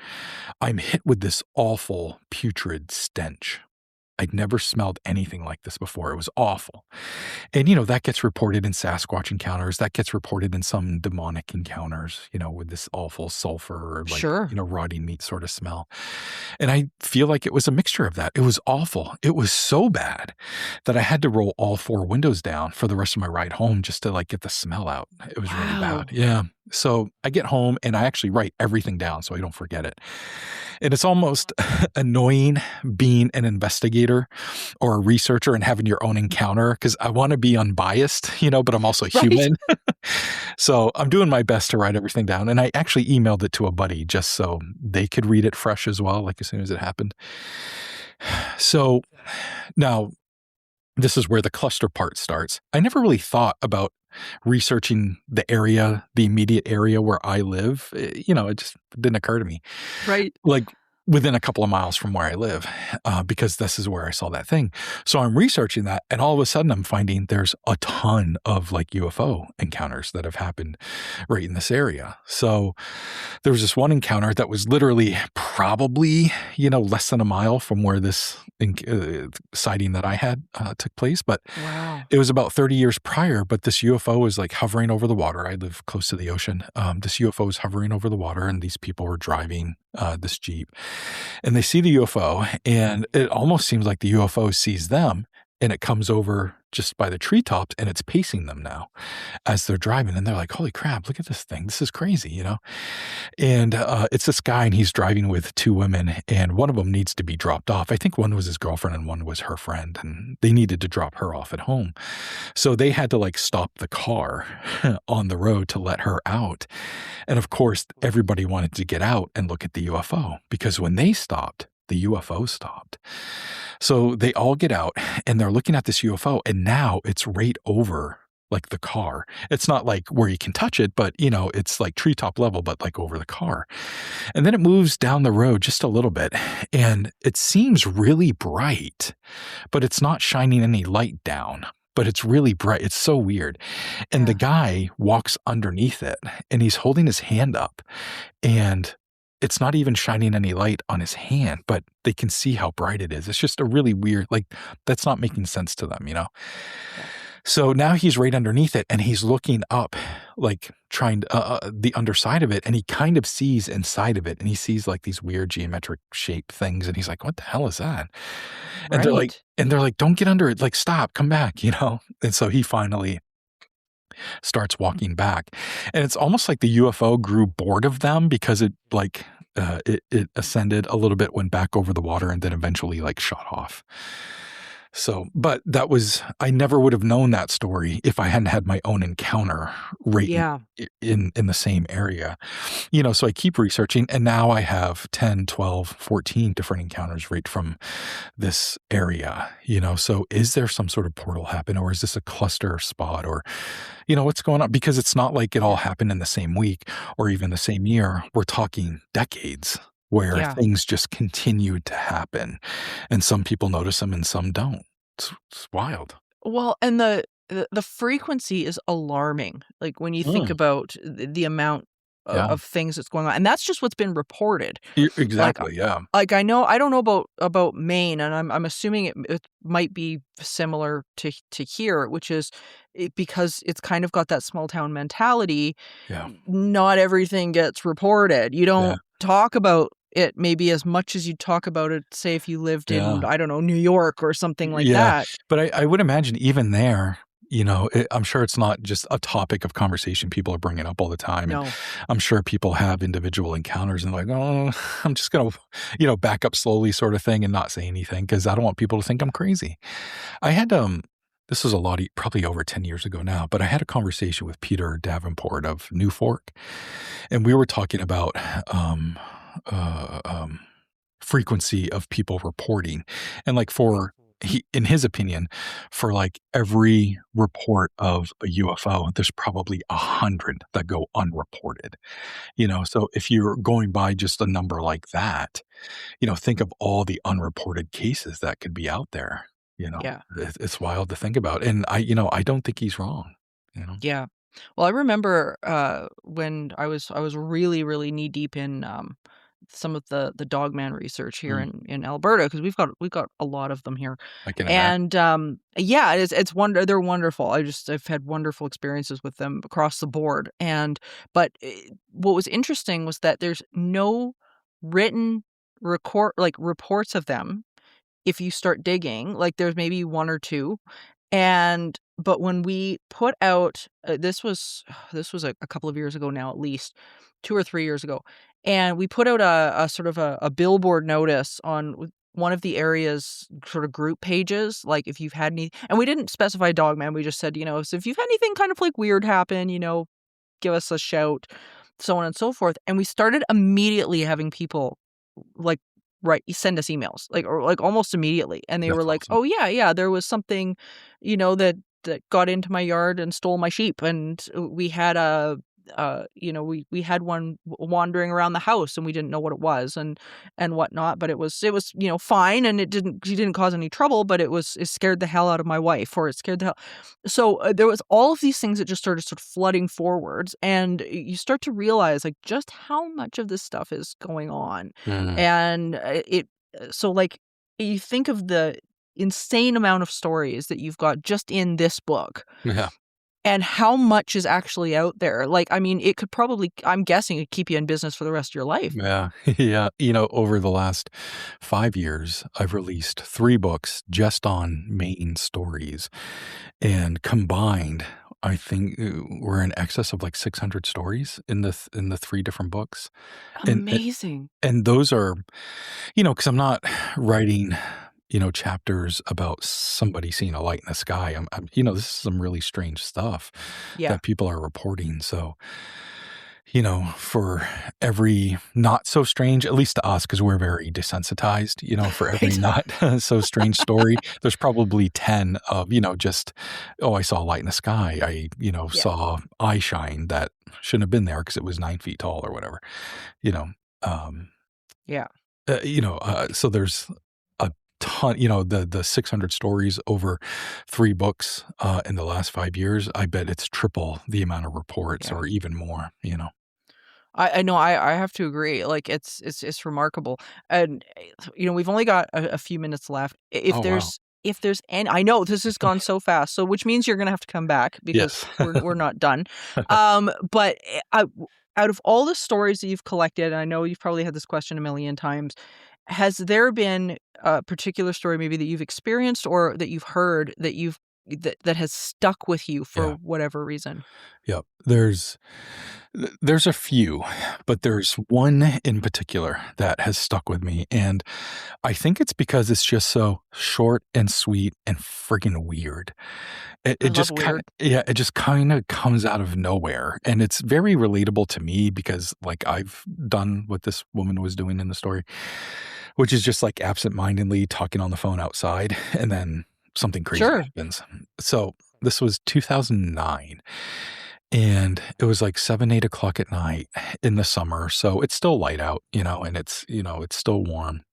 I'm hit with this awful putrid stench. I'd never smelled anything like this before. It was awful. And, that gets reported in Sasquatch encounters. That gets reported in some demonic encounters, with this awful sulfur, rotting meat sort of smell. And I feel like it was a mixture of that. It was awful. It was so bad that I had to roll all 4 windows down for the rest of my ride home just to get the smell out. It was really bad. Yeah. So I get home and I actually write everything down so I don't forget it. And it's almost annoying being an investigator or a researcher and having your own encounter because I want to be unbiased, but I'm also human. So I'm doing my best to write everything down. And I actually emailed it to a buddy just so they could read it fresh as well, like as soon as it happened. So now this is where the cluster part starts. I never really thought about researching the immediate area where I live. It just didn't occur to me. Right. Like within a couple of miles from where I live, because this is where I saw that thing. So I'm researching that, and all of a sudden I'm finding there's a ton of UFO encounters that have happened right in this area. So there was this one encounter that was literally probably, less than a mile from where this sighting that I had took place. But it was about 30 years prior, but this UFO was hovering over the water. I live close to the ocean. This UFO was hovering over the water, and these people were driving this Jeep. And they see the UFO, and it almost seems like the UFO sees them, and it comes over just by the treetops, and it's pacing them now as they're driving. And they're like, holy crap, look at this thing. This is crazy, And it's this guy, and he's driving with 2 women, and one of them needs to be dropped off. I think one was his girlfriend and one was her friend, and they needed to drop her off at home. So they had to stop the car on the road to let her out. And of course, everybody wanted to get out and look at the UFO because when they stopped, the UFO stopped. So they all get out and they're looking at this UFO, and now it's right over the car. It's not where you can touch it, but it's treetop level, but over the car. And then it moves down the road just a little bit, and it seems really bright, but it's not shining any light down. But it's really bright. It's so weird. And the guy walks underneath it, and he's holding his hand up, and it's not even shining any light on his hand, but they can see how bright it is. It's just a really weird, that's not making sense to them, So now he's right underneath it, and he's looking up, trying to, the underside of it, and he kind of sees inside of it, and he sees these weird geometric shape things, and he's like, what the hell is that? And they're like, don't get under it. Stop, come back, And so he finally starts walking back. And it's almost like the UFO grew bored of them because it it ascended a little bit, went back over the water, and then eventually like shot off. So, but I never would have known that story if I hadn't had my own encounter right Yeah. in the same area. So I keep researching, and now I have 10, 12, 14 different encounters right from this area. So is there some sort of portal happen, or is this a cluster spot, or what's going on? Because it's not like it all happened in the same week or even the same year. We're talking decades where Yeah. things just continued to happen, and some people notice them and some don't. It's wild. Well, and the frequency is alarming. Like when you think Mm. about the amount Yeah. of things that's going on, and that's just what's been reported. Exactly. Yeah. Like I don't know about Maine, and I'm assuming it might be similar to here, which is because it's kind of got that small town mentality. Yeah. Not everything gets reported. You Yeah. don't talk about it maybe as much as you talk about it, say, if you lived in, Yeah. I don't know, New York or something like Yeah. that. But I would imagine even there, I'm sure it's not just a topic of conversation people are bringing up all the time. And No. I'm sure people have individual encounters and like, oh, I'm just going to, back up slowly sort of thing and not say anything because I don't want people to think I'm crazy. I had, this was probably over 10 years ago now, but I had a conversation with Peter Davenport of New Fork, and we were talking about, frequency of people reporting. And like in his opinion, for like every report of a UFO, there's probably 100 that go unreported. So if you're going by just a number like that, think of all the unreported cases that could be out there. Yeah. It's wild to think about. And I don't think he's wrong. Yeah. Well, I remember when I was really, really knee deep in some of the dogman research here in Alberta, because we've got a lot of them here. I can imagine. And yeah, they're wonderful. I've had wonderful experiences with them across the board. But what was interesting was that there's no written reports of them. If you start digging, like there's maybe one or two. But when we put out, this was a couple of years ago now, at least 2 or 3 years ago, and we put out a sort of a billboard notice on one of the area's sort of group pages, like if you've had any, and we didn't specify dogman, we just said, so if you've had anything kind of like weird happen, give us a shout, so on and so forth. And we started immediately having people like send us emails, or almost immediately, and they That's were like, awesome. "Oh yeah, there was something, that got into my yard and stole my sheep, and we had we had one wandering around the house, and we didn't know what it was, and whatnot, but it was fine, and she didn't cause any trouble, but it scared the hell out of my wife, or it scared the hell." So there was all of these things that just started sort of flooding forwards, and you start to realize like just how much of this stuff is going on. And so like you think of the insane amount of stories that you've got just in this book, Yeah. and how much is actually out there. Like, I mean, it could probably, I'm guessing, it keep you in business for the rest of your life. Yeah. Yeah. Over the last 5 years, I've released 3 books just on Maine stories, and combined, I think we're in excess of like 600 stories in the 3 different books. Amazing. And those are, because I'm not writing, chapters about somebody seeing a light in the sky. I'm this is some really strange stuff Yeah. that people are reporting. So, for every not so strange, at least to us, because we're very desensitized, for every Right. not so strange story, there's probably 10 of, just, oh, I saw a light in the sky. I, saw eye shine that shouldn't have been there because it was 9 feet tall or whatever, Yeah. So there's a ton, the 600 stories over 3 books in the last 5 years. I bet it's triple the amount of reports Yeah. or even more, I know. I have to agree. Like it's remarkable, and we've only got a few minutes left. Oh, wow. If there's any, I know this has gone so fast, so which means you're gonna have to come back because Yes. we're not done. But out of all the stories that you've collected, and I know you've probably had this question a million times, has there been a particular story maybe that you've experienced or that you've heard that you've that has stuck with you for Yeah. whatever reason? Yep. There's a few, but there's one in particular that has stuck with me, and I think it's because it's just so short and sweet and friggin' weird. It I it love just kind weird. yeah, it just kinda comes out of nowhere, and it's very relatable to me because, like, I've done what this woman was doing in the story, which is just, like, absentmindedly talking on the phone outside, and then something crazy Sure. happens. So, this was 2009, and it was, like, 7, 8 o'clock at night in the summer, so it's still light out, and it's still warm.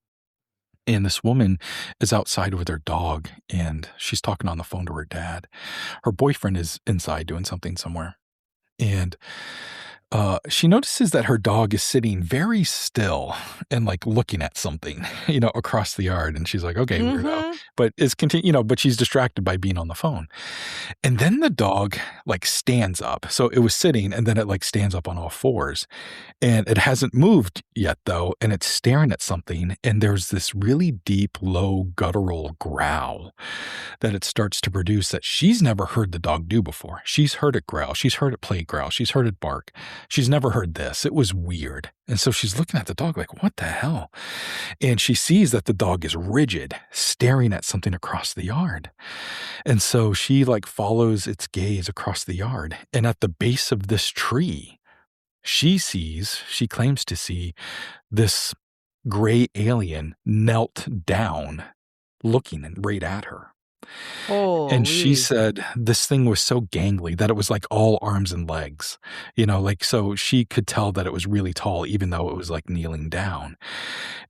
And this woman is outside with her dog, and she's talking on the phone to her dad. Her boyfriend is inside doing something somewhere. And she notices that her dog is sitting very still and like looking at something, across the yard. And she's like, okay, weirdo. Mhm. But but she's distracted by being on the phone. And then the dog like stands up. So it was sitting and then it like stands up on all fours. And it hasn't moved yet, though, and it's staring at something, and there's this really deep, low, guttural growl that it starts to produce that she's never heard the dog do before. She's heard it growl, she's heard it play growl, she's heard it bark. She's never heard this. It was weird. And so she's looking at the dog like, what the hell? And she sees that the dog is rigid, staring at something across the yard. And so she like follows its gaze across the yard, and at the base of this tree, she claims to see this gray alien knelt down, looking right at her. And she Holy. said this thing was so gangly that it was like all arms and legs, so she could tell that it was really tall, even though it was like kneeling down.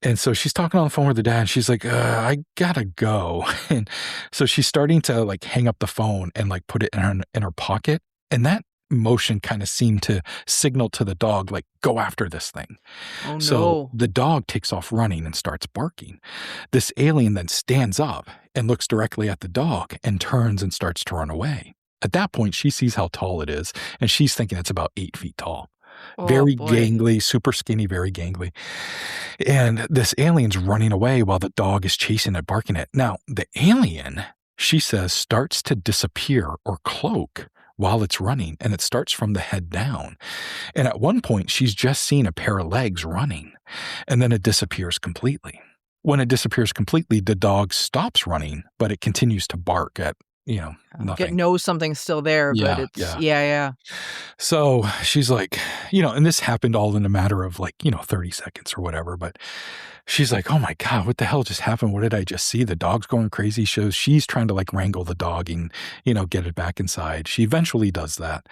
And so she's talking on the phone with her dad, and she's like, I gotta go. And so she's starting to like hang up the phone and like put it in her pocket. And that motion kind of seemed to signal to the dog, like, go after this thing. Oh, So no. the dog takes off running and starts barking. This alien then stands up and looks directly at the dog and turns and starts to run away. At that point, she sees how tall it is, and she's thinking it's about 8 feet tall. Oh, Very boy. gangly, super skinny, very gangly. And this alien's running away while the dog is chasing it, barking it. Now, the alien, she says, starts to disappear or cloak while it's running, and it starts from the head down. And at one point, she's just seen a pair of legs running, and then it disappears completely. When it disappears completely, the dog stops running, but it continues to bark at, It nothing. knows something's still there, but Yeah, it's, yeah. yeah. So she's like, and this happened all in a matter of like, 30 seconds or whatever. But she's like, oh my God, what the hell just happened? What did I just see? The dog's going crazy. She's trying to like wrangle the dog and, get it back inside. She eventually does that.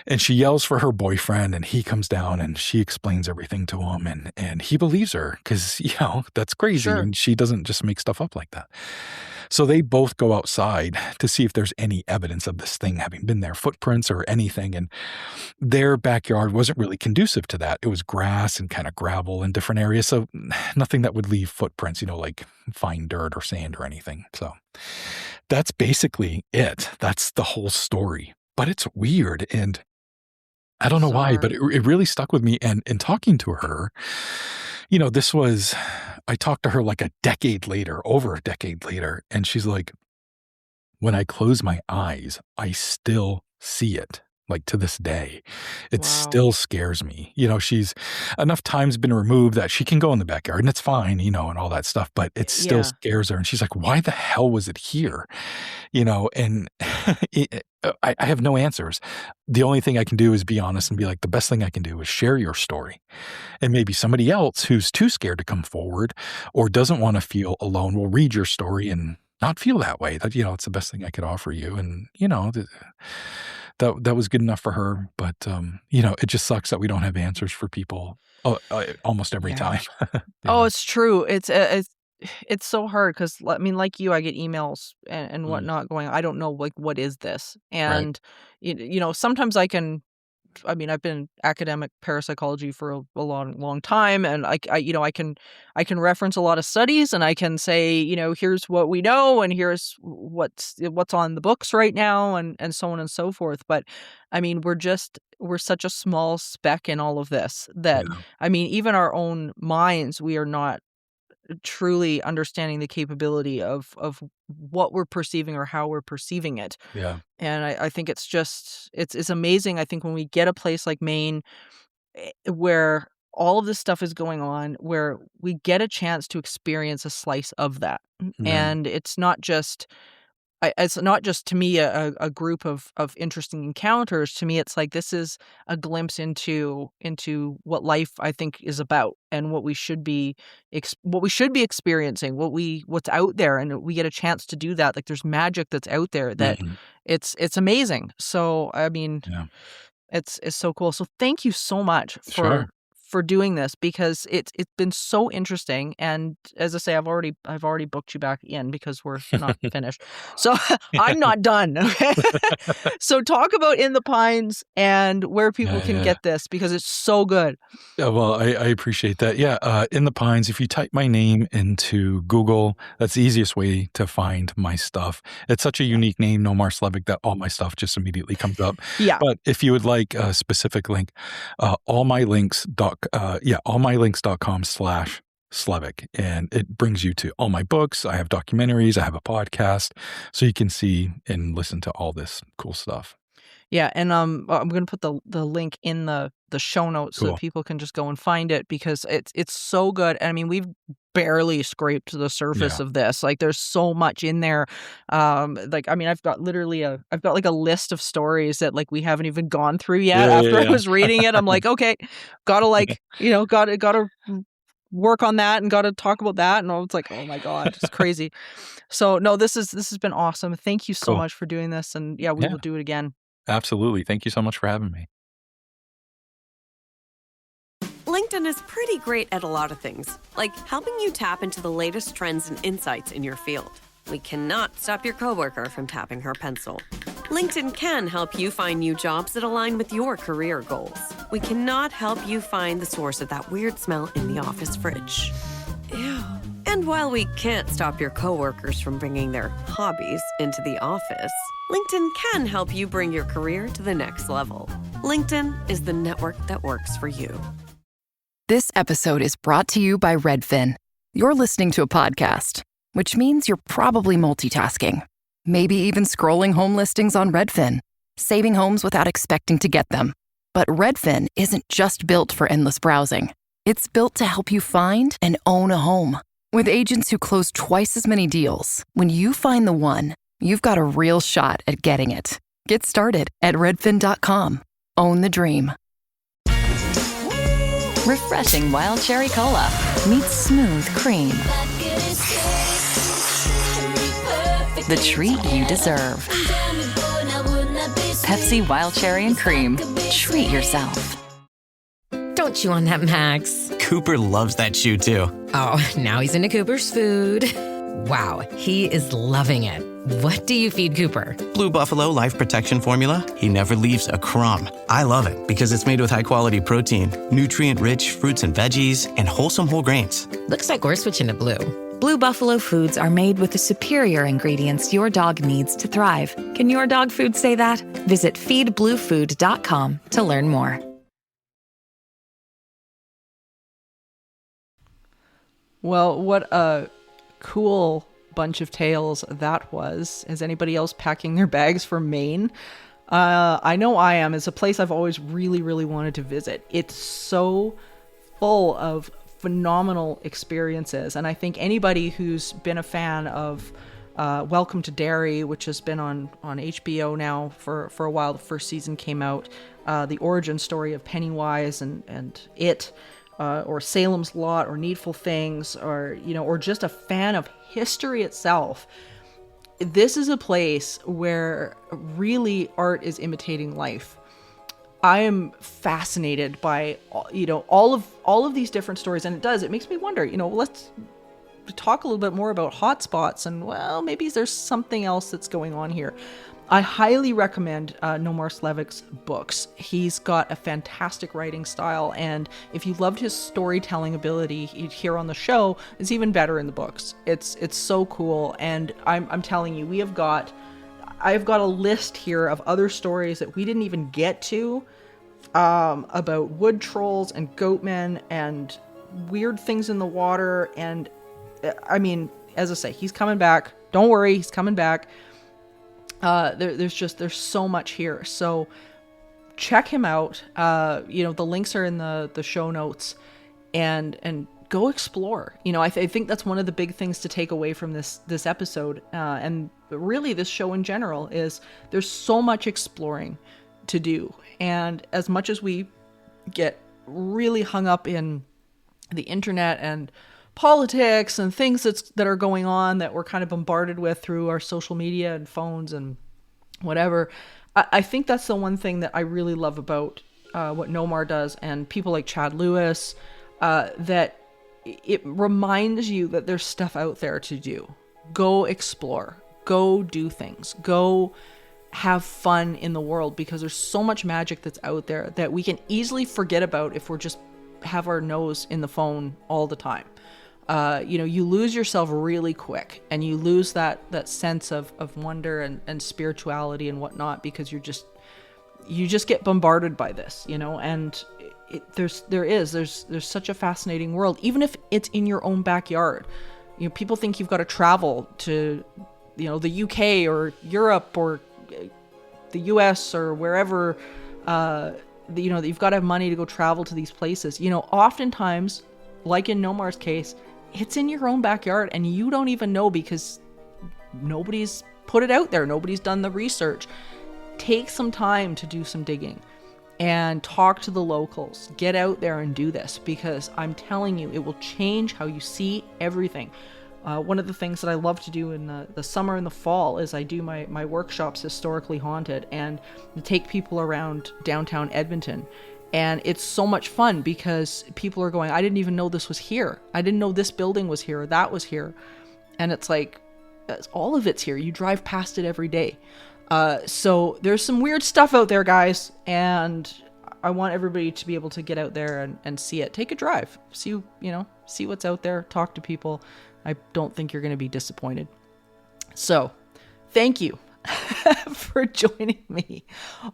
And she yells for her boyfriend, and he comes down and she explains everything to him. And he believes her because, that's crazy. Sure. And she doesn't just make stuff up like that. So they both go outside to see if there's any evidence of this thing having been there, footprints or anything. And their backyard wasn't really conducive to that. It was grass and kind of gravel in different areas. So nothing that would leave footprints, like fine dirt or sand or anything. So that's basically it. That's the whole story. But it's weird. And I don't know why, but Bizarre. it really stuck with me. And in talking to her, I talked to her like over a decade later, and she's like, when I close my eyes, I still see it. Like to this day, it Wow. still scares me. She's enough times been removed that she can go in the backyard and it's fine, and all that stuff, but it still Yeah. scares her. And she's like, why the hell was it here? And I have no answers. The only thing I can do is be honest and be like, the best thing I can do is share your story. And maybe somebody else who's too scared to come forward or doesn't want to feel alone will read your story and not feel that way. That, it's the best thing I could offer you. And, that was good enough for her. But, it just sucks that we don't have answers for people almost every Yeah. time. Oh, it's true. It's so hard because, I mean, like you, I get emails and Mm. whatnot going, I don't know, like, what is this? Right. And, sometimes I've been academic parapsychology for a long, long time. And I can reference a lot of studies, and I can say, here's what we know, and here's what's on the books right now, and so on and so forth. But I mean, we're such a small speck in all of this that, Yeah. I mean, even our own minds, we are not truly understanding the capability of what we're perceiving or how we're perceiving it. Yeah. And I think it's amazing. I think when we get a place like Maine, where all of this stuff is going on, where we get a chance to experience a slice of that. Yeah. And it's not just to me a group of interesting encounters. To me, it's like this is a glimpse into what life, I think, is about, and what we should be experiencing, what's out there, and we get a chance to do that. Like there's magic that's out there that it's amazing. So I mean, Yeah. it's so cool. So thank you so much Sure. for doing this, because it's been so interesting. And as I say, I've already booked you back in because we're not finished. So I'm not done. Okay. So talk about In the Pines and where people can get this, because it's so good. Yeah, well, I appreciate that. Yeah, In the Pines, if you type my name into Google, that's the easiest way to find my stuff. It's such a unique name, Nomar Slevik, that all my stuff just immediately comes up. Yeah. But if you would like a specific link, allmylinks.com/Slevik, and it brings you to all my books. I have documentaries, I have a podcast, so you can see and listen to all this cool stuff. Yeah, and I'm going to put the link in the show notes so that people can just go and find it, because it's so good. And I mean, we've barely scraped the surface of this. Like there's so much in there. Like I mean, I've got like a list of stories that like we haven't even gone through yet. After I was reading it, I'm like, okay, gotta like gotta work on that and gotta talk about that. And I was like, oh my God, it's crazy. So no, this has been awesome. Thank you so much for doing this. And we will do it again. Absolutely. Thank you so much for having me. LinkedIn is pretty great at a lot of things, like helping you tap into the latest trends and insights in your field. We cannot stop your coworker from tapping her pencil. LinkedIn can help you find new jobs that align with your career goals. We cannot help you find the source of that weird smell in the office fridge. Ew. And while we can't stop your coworkers from bringing their hobbies into the office, LinkedIn can help you bring your career to the next level. LinkedIn is the network that works for you. This episode is brought to you by Redfin. You're listening to a podcast, which means you're probably multitasking. Maybe even scrolling home listings on Redfin, saving homes without expecting to get them. But Redfin isn't just built for endless browsing. It's built to help you find and own a home. With agents who close twice as many deals, when you find the one, you've got a real shot at getting it. Get started at redfin.com. Own the dream. Refreshing wild cherry cola meets smooth cream. The treat you deserve. Pepsi Wild Cherry and Cream. Treat yourself. Don't chew on that, Max. Cooper loves that chew too. Oh, now he's into Cooper's food. Wow, he is loving it. What do you feed Cooper? Blue Buffalo Life Protection Formula. He never leaves a crumb. I love it because it's made with high-quality protein, nutrient-rich fruits and veggies, and wholesome whole grains. Looks like we're switching to Blue. Blue Buffalo foods are made with the superior ingredients your dog needs to thrive. Can your dog food say that? Visit feedbluefood.com to learn more. Well, what a cool bunch of tales that was. Is anybody else packing their bags for Maine? I know I am. It's a place I've always really, really wanted to visit. It's so full of phenomenal experiences. And I think anybody who's been a fan of Welcome to Derry, which has been on HBO now for a while, the first season came out, the origin story of Pennywise and It, or Salem's Lot, or Needful Things, or just a fan of history itself. This is a place where really art is imitating life. I am fascinated by all of these different stories, and it makes me wonder. Let's talk a little bit more about hotspots, and maybe there's something else that's going on here. I highly recommend Nomar Slevik's books. He's got a fantastic writing style, and if you loved his storytelling ability here on the show, it's even better in the books. It's so cool, and I'm telling you, I've got a list here of other stories that we didn't even get to, about wood trolls and goatmen and weird things in the water, and I mean, as I say, he's coming back. Don't worry, he's coming back. There's so much here. So check him out. The links are in the show notes, and go explore. I think that's one of the big things to take away from this episode, and really this show in general, is there's so much exploring to do. And as much as we get really hung up in the internet and politics and things that are going on that we're kind of bombarded with through our social media and phones and whatever, I think that's the one thing that I really love about what Nomar does, and people like Chad Lewis, that it reminds you that there's stuff out there to do. Go explore, go do things, go have fun in the world, because there's so much magic that's out there that we can easily forget about if we're just have our nose in the phone all the time. You lose yourself really quick, and you lose that sense of wonder and spirituality and whatnot, because you just get bombarded by this, and there's such a fascinating world, even if it's in your own backyard. People think you've got to travel to, the UK or Europe or the US or wherever, that you've got to have money to go travel to these places. Oftentimes, like in Nomar's case, it's in your own backyard and you don't even know, because nobody's put it out there. Nobody's done the research. Take some time to do some digging and talk to the locals. Get out there and do this, because I'm telling you, it will change how you see everything. One of the things that I love to do in the summer and the fall is I do my workshops, Historically Haunted, and take people around downtown Edmonton. And it's so much fun, because people are going, I didn't even know this was here. I didn't know this building was here or that was here. And it's like, all of it's here. You drive past it every day. So there's some weird stuff out there, guys. And I want everybody to be able to get out there and see it. Take a drive. See what's out there. Talk to people. I don't think you're going to be disappointed. So thank you for joining me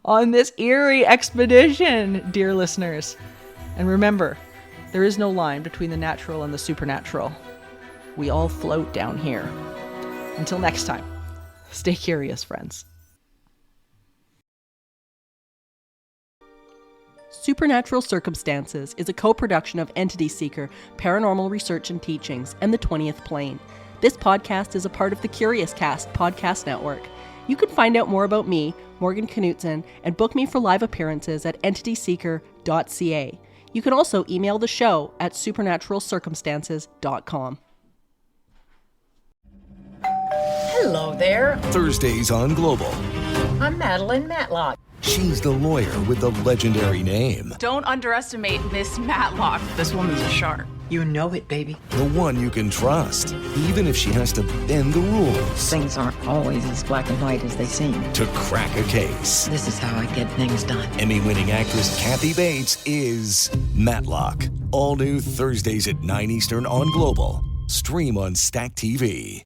on this eerie expedition, dear listeners. And remember, there is no line between the natural and the supernatural. We all float down here. Until next time, stay curious, friends. Supernatural Circumstances is a co-production of Entity Seeker, Paranormal Research and Teachings, and The 20th Plane. This podcast is a part of the Curious Cast podcast network. You can find out more about me, Morgan Knutson, and book me for live appearances at entityseeker.ca. You can also email the show at supernaturalcircumstances.com. Hello there. Thursdays on Global. I'm Madeline Matlock. She's the lawyer with the legendary name. Don't underestimate Miss Matlock. This woman's a shark. You know it, baby. The one you can trust, even if she has to bend the rules. Things aren't always as black and white as they seem. To crack a case. This is how I get things done. Emmy-winning actress Kathy Bates is Matlock. All new Thursdays at 9 Eastern on Global. Stream on Stack TV.